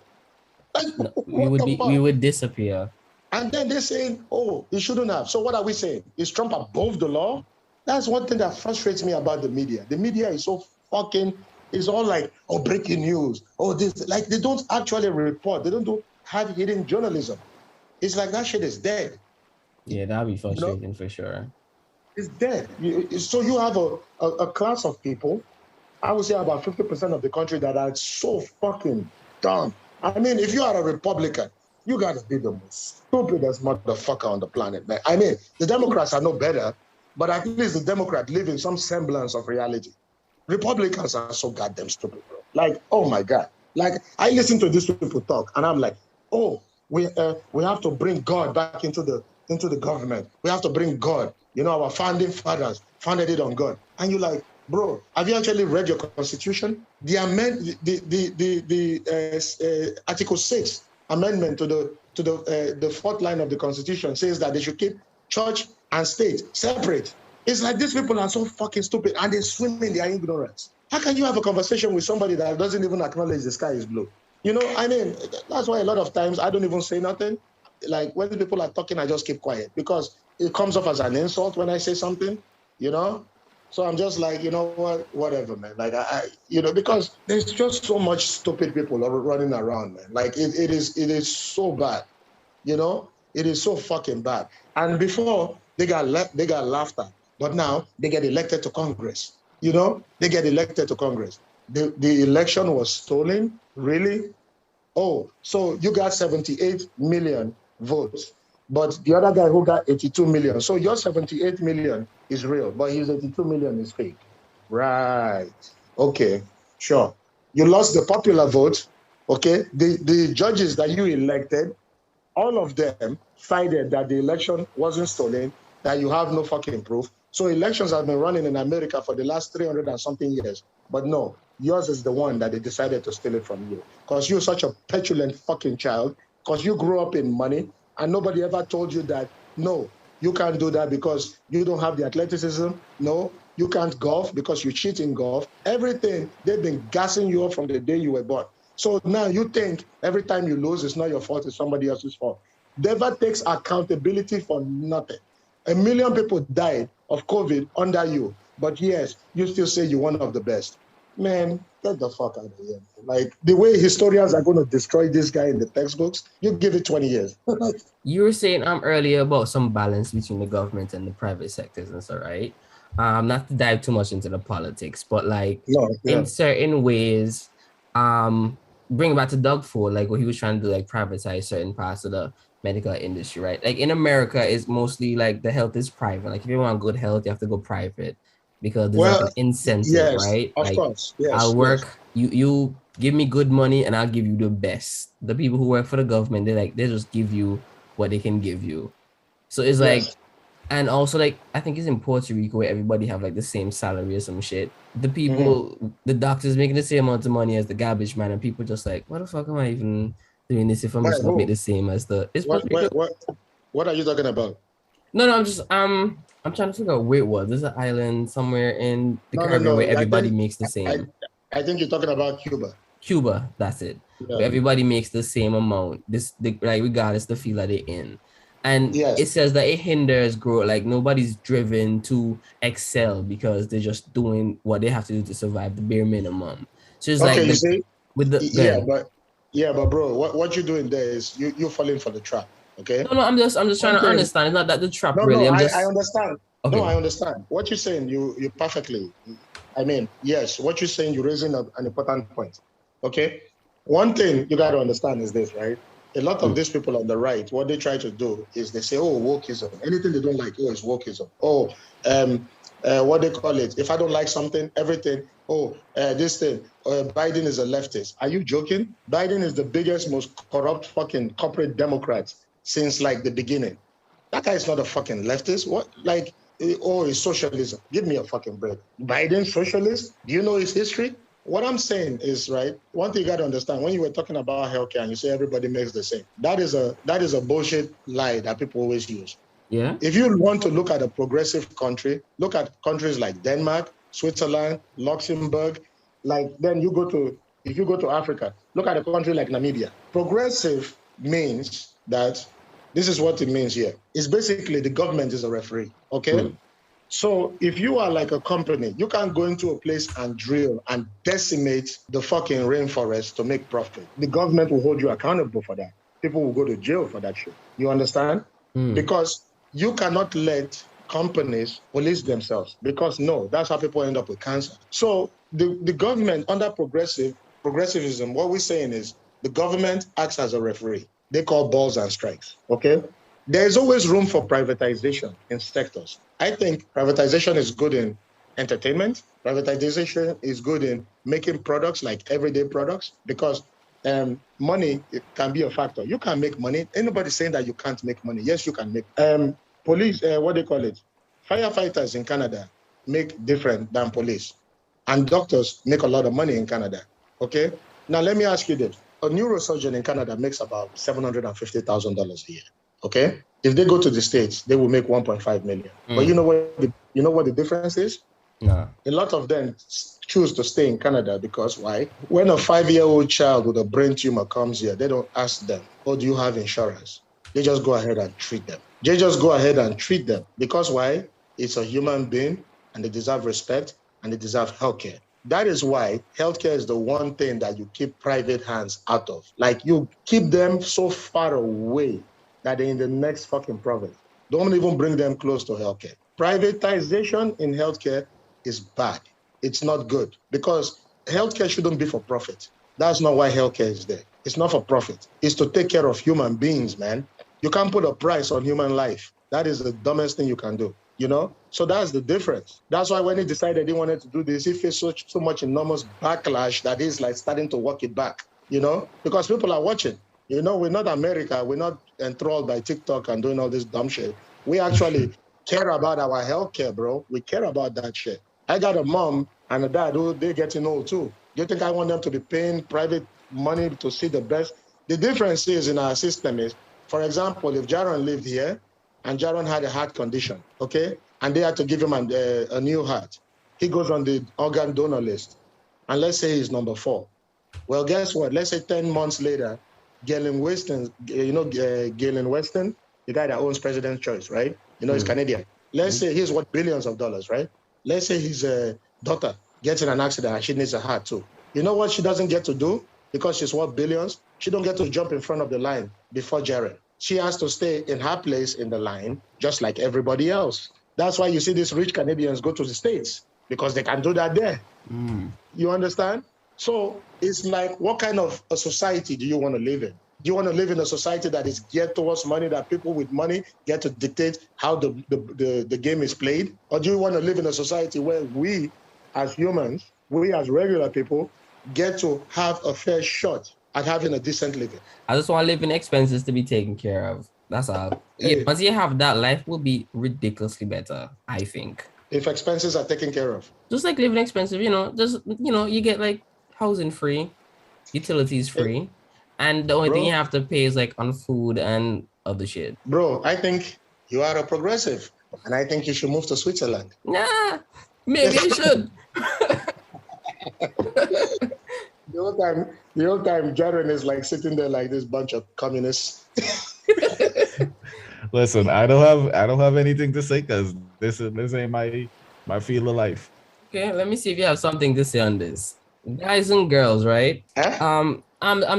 Like, No, what the fuck? we would disappear. And then they're saying, oh, he shouldn't have. So what are we saying? Is Trump above the law? That's one thing that frustrates me about the media. The media is so fucking, it's all like, oh, breaking news. Oh, this, like they don't actually report. They don't do hard hitting journalism. It's like that shit is dead. Yeah, that'd be frustrating for sure. It's dead. So you have a class of people, I would say about 50% of the country that are so fucking dumb. I mean, if you are a Republican, you gotta be the most stupidest motherfucker on the planet, man. I mean, the Democrats are no better, but at least the Democrats live in some semblance of reality. Republicans are so goddamn stupid, bro. Like, oh my God. Like, I listen to these people talk, and I'm like, oh, we have to bring God back into the government. We have to bring God. You know, our founding fathers founded it on God. And you're like, bro, have you actually read your constitution? The Article 6 amendment to the fourth line of the constitution says that they should keep church and state separate. It's like these people are so fucking stupid and they swim in their ignorance. How can you have a conversation with somebody that doesn't even acknowledge the sky is blue? You know, I mean, that's why a lot of times I don't even say nothing. Like when people are talking, I just keep quiet because it comes off as an insult when I say something, you know? So I'm just like, you know what, whatever, man. Like, you know, because there's just so much stupid people running around, man. Like, it is so bad, you know? It is so fucking bad. And before, they got laughed at. But now, they get elected to Congress, you know? They get elected to Congress. The election was stolen? Really? Oh, so you got 78 million votes. But the other guy who got 82 million. So your 78 million is real, but his 82 million is fake. Right. Okay, sure. You lost the popular vote. Okay. The judges that you elected, all of them cited that the election wasn't stolen, that you have no fucking proof. So elections have been running in America for the last 300 and something years. But no, yours is the one that they decided to steal it from you. Because you're such a petulant fucking child, because you grew up in money, and nobody ever told you that, no, you can't do that because you don't have the athleticism. No, you can't golf because you cheat in golf. Everything, they've been gassing you up from the day you were born. So now you think every time you lose, it's not your fault, it's somebody else's fault. Never takes accountability for nothing. 1 million people died of COVID under you. But yes, you still say you're one of the best. Man, get the fuck out of here. Like, the way historians are going to destroy this guy in the textbooks, you give it 20 years. You were saying earlier about some balance between the government and the private sectors and so, right? Not to dive too much into the politics, but like in certain ways, bring it back to Doug Ford, like what he was trying to do, like privatize certain parts of the medical industry, right? Like in America, it's mostly like the health is private. Like if you want good health, you have to go private because there's like an incentive, right? Of like, course. Yes, I'll work, you give me good money and I'll give you the best. The people who work for the government, they just give you what they can give you. So it's like, and also like, I think it's in Puerto Rico where everybody have like the same salary or some shit. The people, the doctors making the same amount of money as the garbage man, and people just like, what the fuck am I even doing this if I'm just gonna make the same as the? It's what are you talking about? No, I'm trying to figure out where it was. There's an island somewhere in the Caribbean where everybody makes the same. I think you're talking about Cuba. Cuba, that's it. Yeah. Where everybody makes the same amount. Like regardless the field that they're in. And it says that it hinders growth. Like nobody's driven to excel because they're just doing what they have to do to survive, the bare minimum. So it's like you see, with the but bro, what you're doing there is you're falling for the trap. Okay. No, I'm just trying to understand. It's not that the trap really. I understand. Okay. No, I understand. What you're saying, you perfectly. I mean, yes, what you're saying, you're raising an important point. Okay. One thing you got to understand is this, right? A lot of these people on the right, what they try to do is they say, oh, wokeism. Anything they don't like, oh, it's wokeism. Oh, what they call it. If I don't like something, everything, this thing, Biden is a leftist. Are you joking? Biden is the biggest, most corrupt fucking corporate Democrat since like the beginning. That guy is not a fucking leftist. What, like, it's socialism. Give me a fucking break. Biden socialist? Do you know his history? What I'm saying is, right, one thing you got to understand, when you were talking about healthcare and you say everybody makes the same, that is a bullshit lie that people always use. Yeah. If you want to look at a progressive country, look at countries like Denmark, Switzerland, Luxembourg. Like then if you go to Africa, look at a country like Namibia. Progressive means that this is what it means here. It's basically the government is a referee. Okay. So if you are like a company, you can't go into a place and drill and decimate the fucking rainforest to make profit. The government will hold you accountable for that. People will go to jail for that shit. You understand? Because you cannot let companies police themselves, because no, that's how people end up with cancer. So the government under progressivism, what we're saying is the government acts as a referee. They call balls and strikes. Okay. There's always room for privatization in sectors. I think privatization is good in entertainment. Privatization is good in making products like everyday products, because money can be a factor. You can make money. Anybody saying that you can't make money? Yes, you can make. Police, what they call it? Firefighters in Canada make different than police. And doctors make a lot of money in Canada. Okay? Now, let me ask you this. A neurosurgeon in Canada makes about $750,000 a year. Okay, if they go to the States, they will make 1.5 million. But you know what the difference is? No. A lot of them choose to stay in Canada because why? When a 5-year-old child with a brain tumor comes here, they don't ask them, "Oh, do you have insurance?" They just go ahead and treat them. Because why? It's a human being, and they deserve respect, and they deserve healthcare. That is why healthcare is the one thing that you keep private hands out of. Like you keep them so far away that they're in the next fucking province. Don't even bring them close to healthcare. Privatization in healthcare is bad. It's not good, because healthcare shouldn't be for profit. That's not why healthcare is there. It's not for profit. It's to take care of human beings, man. You can't put a price on human life. That is the dumbest thing you can do, you know? So that's the difference. That's why when he decided he wanted to do this, he faced so much enormous backlash that he's like starting to walk it back, you know? Because people are watching. You know, we're not America. We're not enthralled by TikTok and doing all this dumb shit. We actually care about our healthcare, bro. We care about that shit. I got a mom and a dad who they're getting old too. Do you think I want them to be paying private money to see the best? The difference is in our system is, for example, if Jaron lived here and Jaron had a heart condition, okay, and they had to give him a new heart, he goes on the organ donor list, and let's say he's number 4. Well, guess what? Let's say 10 months later, Galen Weston, Galen Weston, the guy that owns President's Choice, right? You know, he's Canadian. Let's say he's worth billions of dollars, right? Let's say his daughter gets in an accident and she needs a heart too. You know what she doesn't get to do? Because she's worth billions, she don't get to jump in front of the line before Jared. She has to stay in her place in the line, just like everybody else. That's why you see these rich Canadians go to the States, because they can do that there. You understand? So it's like, what kind of a society do you want to live in? Do you want to live in a society that is geared towards money, that people with money get to dictate how the game is played? Or do you want to live in a society where we as humans, we as regular people, get to have a fair shot at having a decent living? I just want living expenses to be taken care of. That's all. Hey. Yeah, once you have that, life will be ridiculously better, I think. If expenses are taken care of. Just like living expensive, you get like housing free, utilities free, and the only thing you have to pay is like on food and other shit. Bro, I think you are a progressive, and I think you should move to Switzerland. Nah, maybe I should. The whole time Jaron is like sitting there like this bunch of communists. Listen, I don't have anything to say, because this ain't my field of life. Okay, let me see if you have something to say on this. Guys and girls, right? I'm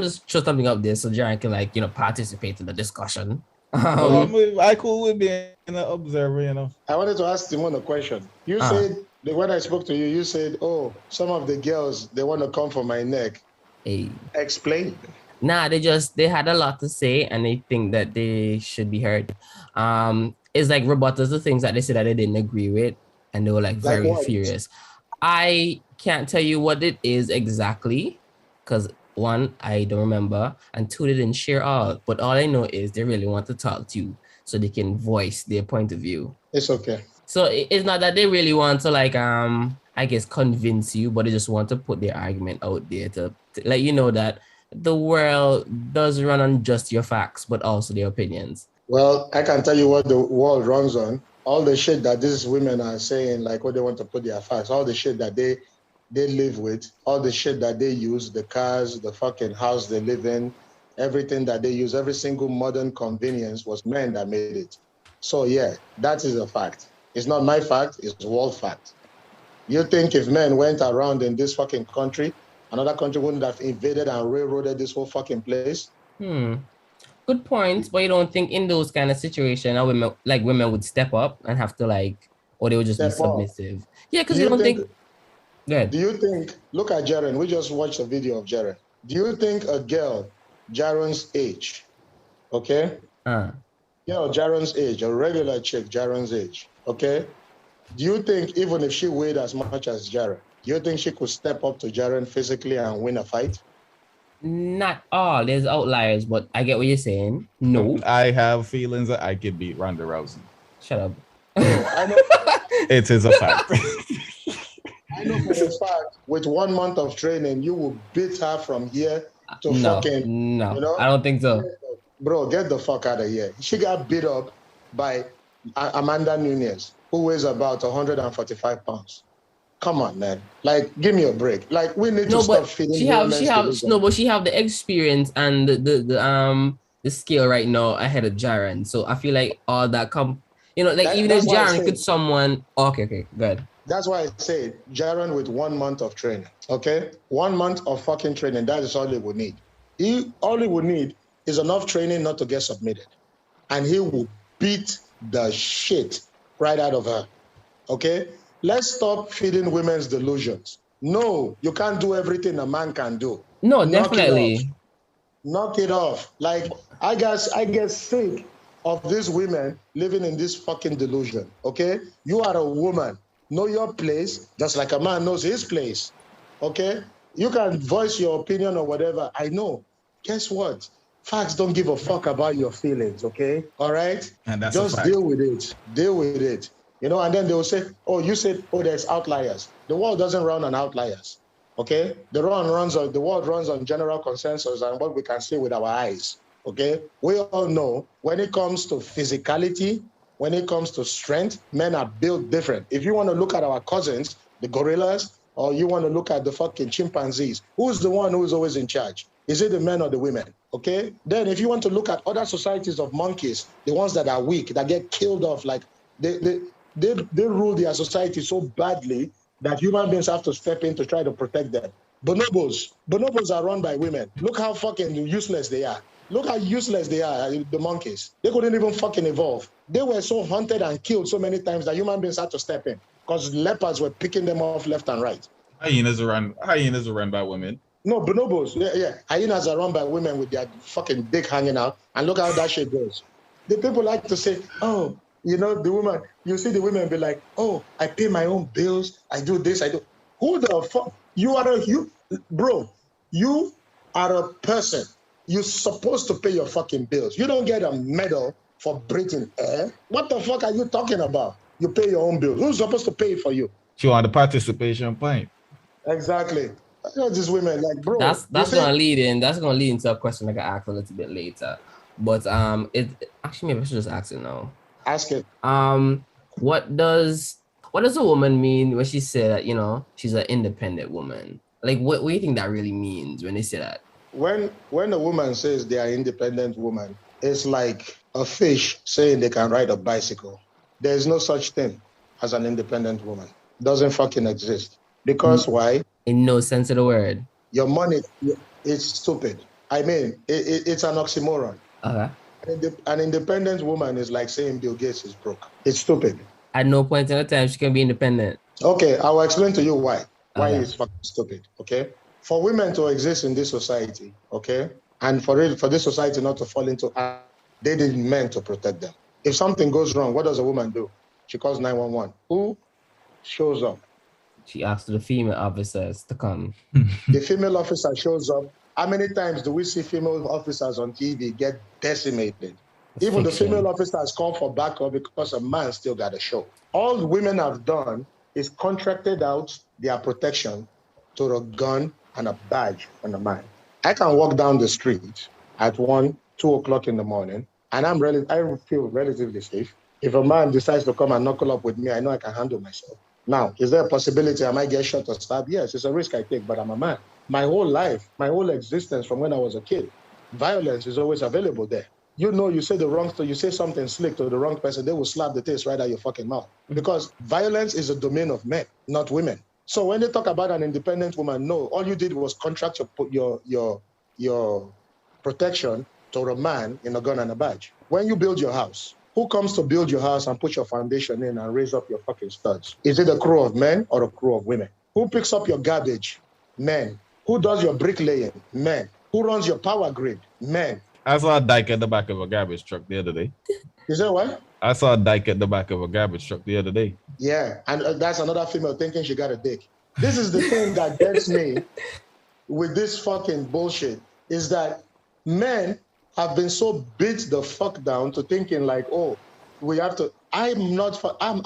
just throw something up there so Jaron can participate in the discussion. I cool with being an observer, I wanted to ask Timon a question. You said when I spoke to you, you said, "Oh, some of the girls, they want to come for my neck." Hey. Explain. Nah, they had a lot to say and they think that they should be heard. It's like rebuttals the things that they said that they didn't agree with, and they were like very furious. I can't tell you what it is exactly, because 1, I don't remember, and 2, they didn't share all. But all I know is they really want to talk to you so they can voice their point of view. It's okay. So it's not that they really want to I guess convince you, but they just want to put their argument out there to let you know that the world does run on just your facts, but also their opinions. Well, I can tell you what the world runs on. all the shit that these women are saying, like what they want to put their facts, all the shit that they live with, all the shit that they use, the cars, the fucking house they live in, everything that they use, every single modern convenience was men that made it. So yeah, that is a fact. It's not my fact, it's world fact. You think if men went around in this fucking country, another country wouldn't have invaded and railroaded this whole fucking place? Good point, but you don't think in those kind of situations, women would step up and have to or they would just be Step up. submissive? Yeah, Do because you you don't think, think. Good. do you think, look at Jaren, we just watched a video of Jaren. Do you think a girl Jaren's age, okay? Jaren's age, a regular chick, Jaren's age, okay? Do you think even if she weighed as much as Jaren, do you think she could step up to Jaren physically and win a fight? Not all. There's outliers, but I get what you're saying. No. I have feelings that I could beat Ronda Rousey. Shut up. I know. It is a fact. I know for a fact, with 1 month of training, you will beat her from here to fucking. No, you know? I don't think so. Bro, get the fuck out of here. She got beat up by Amanda Nunes, who weighs about 145 pounds. Come on, man. Like, give me a break. Like, we need to stop feeding she have the experience and the skill right now ahead of Jaren. So I feel like all that even if Jaren could someone okay, good. That's why I say Jaren with 1 month of training. Okay? 1 month of fucking training. That is all he would need. All he would need is enough training not to get submitted. And he will beat the shit right out of her. Okay? Let's stop feeding women's delusions. No, you can't do everything a man can do. No, definitely. Knock it off. Like, I get sick of these women living in this fucking delusion. Okay? You are a woman. Know your place, just like a man knows his place. Okay? You can voice your opinion or whatever. I know. Guess what? Facts don't give a fuck about your feelings, okay? All right? And that's just deal with it. Deal with it. And then they will say, oh, you said, oh, there's outliers. The world doesn't run on outliers, okay? The world runs on general consensus and what we can see with our eyes, okay? We all know when it comes to physicality, when it comes to strength, men are built different. If you want to look at our cousins, the gorillas, or you want to look at the fucking chimpanzees, who's the one who's always in charge? Is it the men or the women? Okay? Then if you want to look at other societies of monkeys, the ones that are weak, that get killed off, like they rule their society so badly that human beings have to step in to try to protect them. Bonobos are run by women. Look how fucking useless they are. Look how useless they are, the monkeys. They couldn't even fucking evolve. They were so hunted and killed so many times that human beings had to step in because leopards were picking them off left and right. Hyenas are run by women. No, bonobos, yeah. Hyenas are run by women with their fucking dick hanging out. And look how that shit goes. The people like to say, oh, the woman, you see the women be like, oh, I pay my own bills. I do this, I do. Who the fuck? You are a person. You're supposed to pay your fucking bills. You don't get a medal for breathing air. What the fuck are you talking about? You pay your own bills. Who's supposed to pay for you? You want the participation point. Exactly. I know these women, like, bro. That's gonna lead into a question I got asked a little bit later. But maybe I should just ask it now. Ask it. What does a woman mean when she said that, she's an independent woman? Like, what do you think that really means when they say that? When a woman says they are independent woman, it's like a fish saying they can ride a bicycle. There is no such thing as an independent woman. Doesn't fucking exist. Because why? In no sense of the word. Your money is stupid. I mean, it's an oxymoron. Okay. An independent woman is like saying Bill Gates is broke. It's stupid. At no point in the time she can be independent. Okay, I will explain to you why. Why it's fucking stupid, okay? For women to exist in this society, okay, and for this society not to fall into they didn't meant to protect them. If something goes wrong, what does a woman do? She calls 911. Who shows up? She asks the female officers to come. The female officer shows up. How many times do we see female officers on TV get decimated? Even the female officers call for backup because a man still got a show. All women have done is contracted out their protection to a gun and a badge on the man. I can walk down the street at 1, 2 o'clock in the morning, and I feel relatively safe. If a man decides to come and knuckle up with me, I know I can handle myself. Now, is there a possibility I might get shot or stabbed? Yes, it's a risk I take, but I'm a man. My whole life, my whole existence from when I was a kid, violence is always available there. You know, you say the wrong thing, you say something slick to the wrong person, they will slap the taste right out of your fucking mouth. Because violence is a domain of men, not women. So when they talk about an independent woman, no, all you did was contract your protection to a man in a gun and a badge. When you build your house, who comes to build your house and put your foundation in and raise up your fucking studs? Is it a crew of men or a crew of women? Who picks up your garbage? Men. Who does your bricklaying? Men. Who runs your power grid? Men. I saw a dyke at the back of a garbage truck the other day. Is that what? I saw a dyke at the back of a garbage truck the other day. Yeah, and that's another female thinking she got a dick. This is the thing that gets me with this fucking bullshit, is that men have been so beat the fuck down to thinking like, oh, we have to, I'm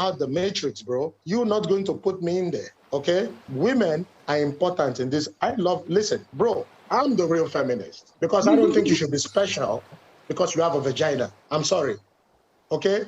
out the matrix, bro. You're not going to put me in there, okay? Women are important in this. Listen, bro, I'm the real feminist because I don't think you should be special because you have a vagina. I'm sorry, okay?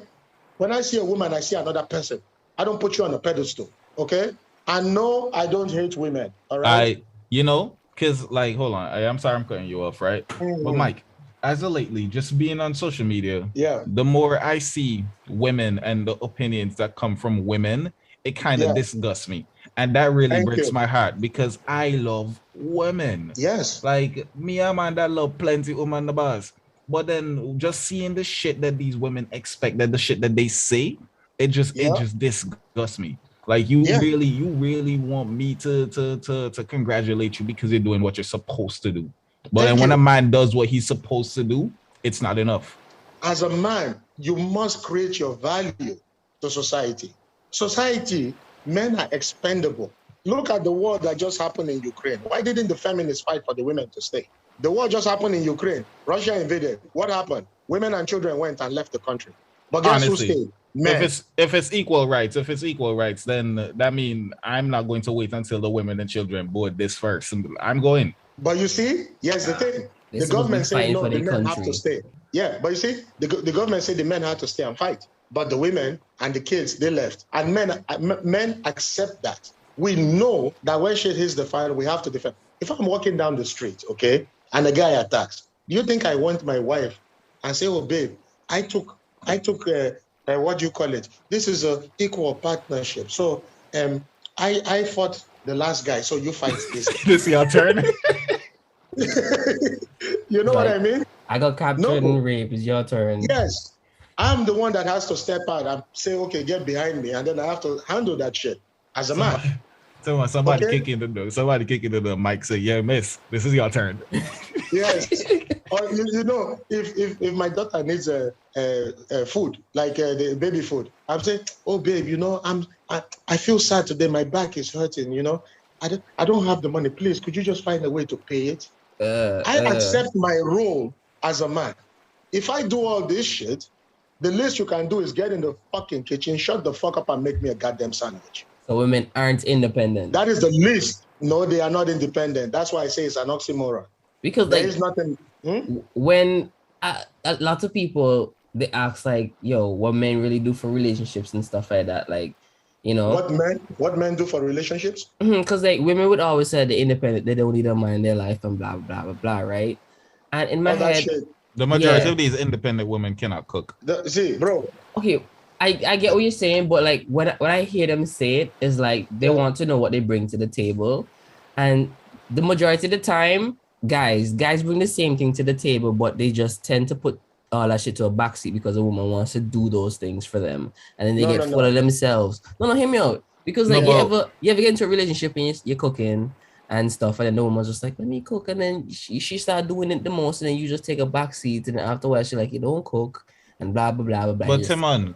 When I see a woman, I see another person. I don't put you on a pedestal, okay? And no, I don't hate women, all right? Because, like, hold on. I'm sorry I'm cutting you off, right? Mm-hmm. But, Mike, as of lately, just being on social media, yeah, the more I see women and the opinions that come from women, it kind of disgusts me. And that really breaks my heart because I love women. Yes. Like, me and man that love plenty women in the bars. But then just seeing the shit that these women expect, that the shit that they say, it just disgusts me. Like you really want me to congratulate you because you're doing what you're supposed to do. But then when a man does what he's supposed to do, it's not enough. As a man, you must create your value to society. Society, men are expendable. Look at the war that just happened in Ukraine. Why didn't the feminists fight for the women to stay? The war just happened in Ukraine. Russia invaded. What happened? Women and children went and left the country. But guess who stayed? Men. If it's equal rights, then that means I'm not going to wait until the women and children board this first. I'm going. But you see, here's the thing. The government said no, the men have to stay. Yeah, but you see, the government said the men had to stay and fight. But the women and the kids, they left. And men accept that. We know that when shit hits the fan, we have to defend. If I'm walking down the street, okay, and a guy attacks, do you think I want my wife and say, oh, babe, I took what do you call it? This is an equal partnership. So I fought the last guy, so you fight this. This is your turn. You know what I mean? I got captured and raped. It's your turn. Yes. I'm the one that has to step out and say, okay, get behind me. And then I have to handle that shit as a man. Somebody kick in the door. Somebody kick in the door. Mike say, yeah, miss, this is your turn. Yes. Or if my daughter needs food, like the baby food, I'm saying, oh babe, I feel sad today. My back is hurting. I don't have the money. Please, could you just find a way to pay it? I accept my role as a man. If I do all this shit, the least you can do is get in the fucking kitchen, shut the fuck up, and make me a goddamn sandwich. So women aren't independent. That is the least. No, they are not independent. That's why I say it's an oxymoron. Because there is nothing. When a lot of people, they ask like, yo, what men really do for relationships and stuff like that, like, what men do for relationships? Because like women would always say they're independent, they don't need a man in their life and blah blah blah blah, right? And in my head, the majority of these independent women cannot cook. See, bro. Okay, I get what you're saying, but like when I hear them say it, is like they want to know what they bring to the table, and the majority of the time, guys bring the same thing to the table, but they just tend to put all that shit to a backseat because a woman wants to do those things for them, and then they get full of themselves. No, hear me out. Because like you ever get into a relationship and you're cooking and stuff, and then the woman's just like, let me cook, and then she start doing it the most, and then you just take a backseat, and then afterwards she's like, you don't cook, and blah blah blah blah. But Timon,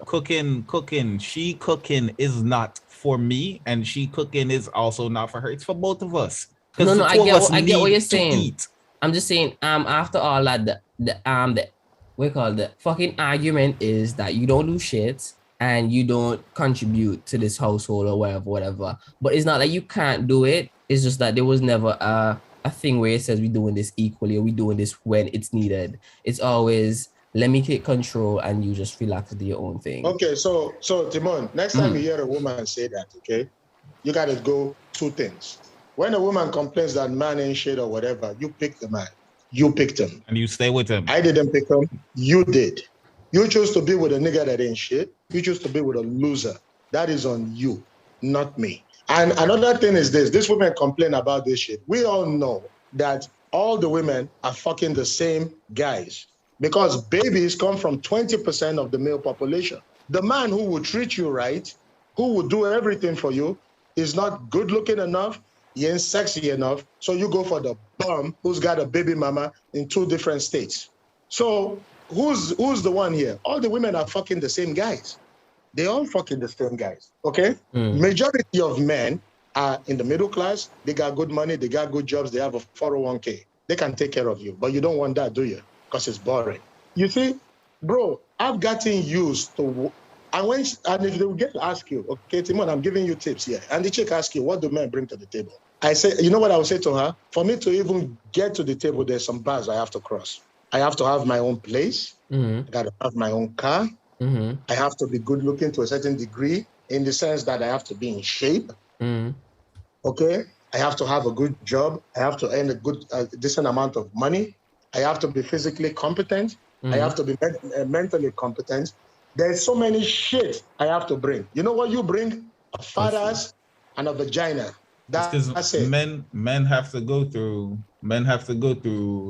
she cooking is not for me, and she cooking is also not for her. It's for both of us. No, I get what you're saying. I'm just saying, after all that, the fucking argument is that you don't do shit and you don't contribute to this household or whatever. But it's not like you can't do it. It's just that there was never a thing where it says we're doing this equally or we're doing this when it's needed. It's always let me take control and you just relax do your own thing. Okay, so Timon, next time you hear a woman say that, okay, you gotta go two things. When a woman complains that man ain't shit or whatever, you pick the man. You picked him. And you stay with him. I didn't pick him. You did. You chose to be with a nigga that ain't shit. You chose to be with a loser. That is on you, not me. And another thing is this. These women complain about this shit. We all know that all the women are fucking the same guys because babies come from 20% of the male population. The man who will treat you right, who will do everything for you, is not good looking enough, he ain't sexy enough, so you go for the bum who's got a baby mama in 2 different states. So who's the one here? All the women are fucking the same guys. They all fucking the same guys, okay? Majority of men are in the middle class, they got good money, they got good jobs, they have a 401k. They can take care of you, but you don't want that, do you? Because it's boring. You see, bro, I've gotten used to, and if they will get to ask you, okay, Timon, I'm giving you tips here, and the chick asks you, what do men bring to the table? I say, you know what I would say to her? For me to even get to the table, there's some bars I have to cross. I have to have my own place. I got to have my own car. I have to be good looking to a certain degree in the sense that I have to be in shape. Okay? I have to have a good job. I have to earn a decent amount of money. I have to be physically competent. I have to be mentally competent. There's so many shit I have to bring. You know what you bring? A fat ass and a vagina. That's it. Men have to go through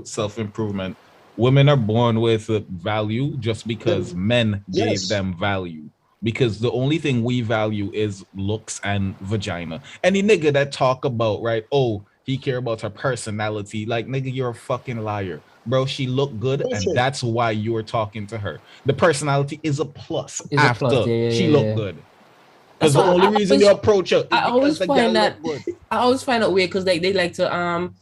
self-improvement. Women are born with value just because men gave them value. Because the only thing we value is looks and vagina. Any nigga that talk about, right, oh, he care about her personality, like, nigga, you're a fucking liar. Bro, she looked good, and that's why you were talking to her. The personality is a plus after she looked good. Because the only reason you approach her is I always find that I always find it weird because they like to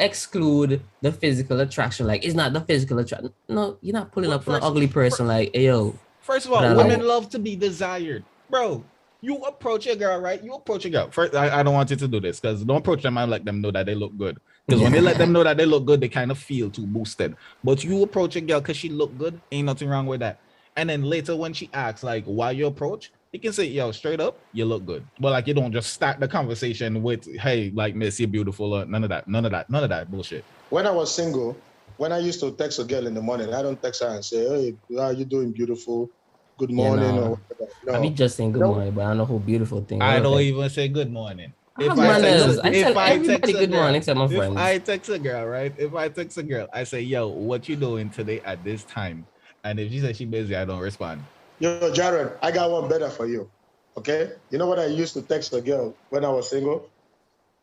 exclude the physical attraction. Like, it's not the physical attraction. No, you're not pulling up an ugly person like, hey, yo. First of all, women love to be desired. Bro, you approach a girl, right? You approach a girl. First, I don't want you to do this because don't approach them and let them know that they look good. Because when they let them know that they look good, they kind of feel too boosted. But you approach a girl because she look good, ain't nothing wrong with that. And then later when she asks, like, why you approach, you can say, yo, straight up, you look good. But like, you don't just start the conversation with, hey, like, miss, you're beautiful. None of that bullshit. When I was single, when I used to text a girl in the morning, I don't text her and say, hey, how are you doing, beautiful? Good morning. Or whatever. No. I be just saying good morning, but I don't know who beautiful thing. I don't even say good morning. If I text good morning except my friends. If I text a girl, right? If I text a girl, I say, yo, what you doing today at this time? And if she says she's busy, I don't respond. Yo, Jared, I got one better for you. Okay? You know what I used to text a girl when I was single?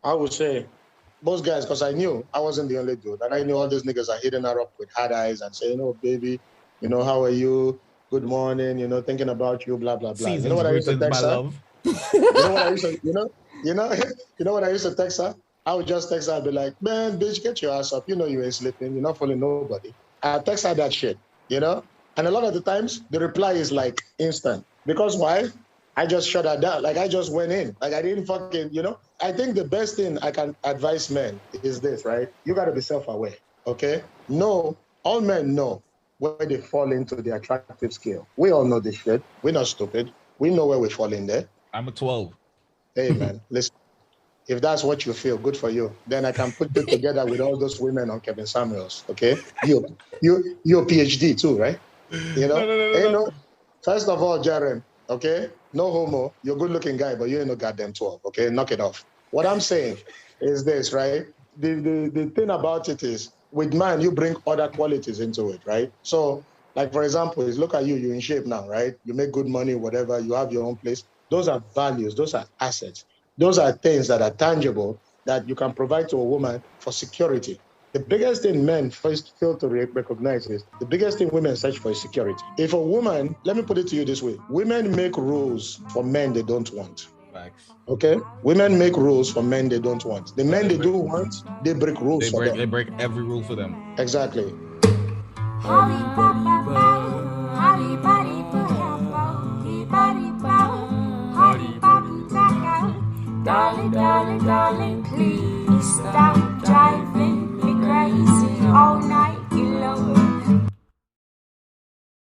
I would say, most guys, because I knew I wasn't the only dude. And I knew all those niggas are hitting her up with hard eyes and saying, oh, baby, you know, how are you? Good morning, you know, thinking about you, blah, blah, blah. Seasons, you know what I used to text her? Love. You know what I used to, you know what I used to text her? I would just text her and be like, man, bitch, get your ass up. You know you ain't sleeping. You're not fooling nobody. I text her that shit, you know? And a lot of the times, the reply is like instant. Because why? I just shut her down. Like, I just went in. Like, I didn't fucking, you know? I think the best thing I can advise men is this, right? You got to be self-aware, okay? No, all men know where they fall into the attractive scale. We all know this shit. We're not stupid. We know where we fall in there. I'm a 12. Hey, man, listen. If that's what you feel, good for you. Then I can put it together with all those women on Kevin Samuels, okay? You're a PhD too, right? You know? No. First of all, Jaren, okay? No homo. You're a good-looking guy, but you ain't no goddamn 12, okay? Knock it off. What I'm saying is this, right? The thing about it is, with man, you bring other qualities into it, right? So, like, for example, is look at you, you're in shape now, right? You make good money, whatever, you have your own place. Those are values, those are assets. Those are things that are tangible that you can provide to a woman for security. The biggest thing men first fail to recognize is the biggest thing women search for is security. If a woman, let me put it to you this way, women make rules for men they don't want. Facts. Okay? Women make rules for men they don't want. The men they do want, they break rules for them. They break every rule for them. Exactly. Darling, darling, darling, please stop driving me crazy all night, you know.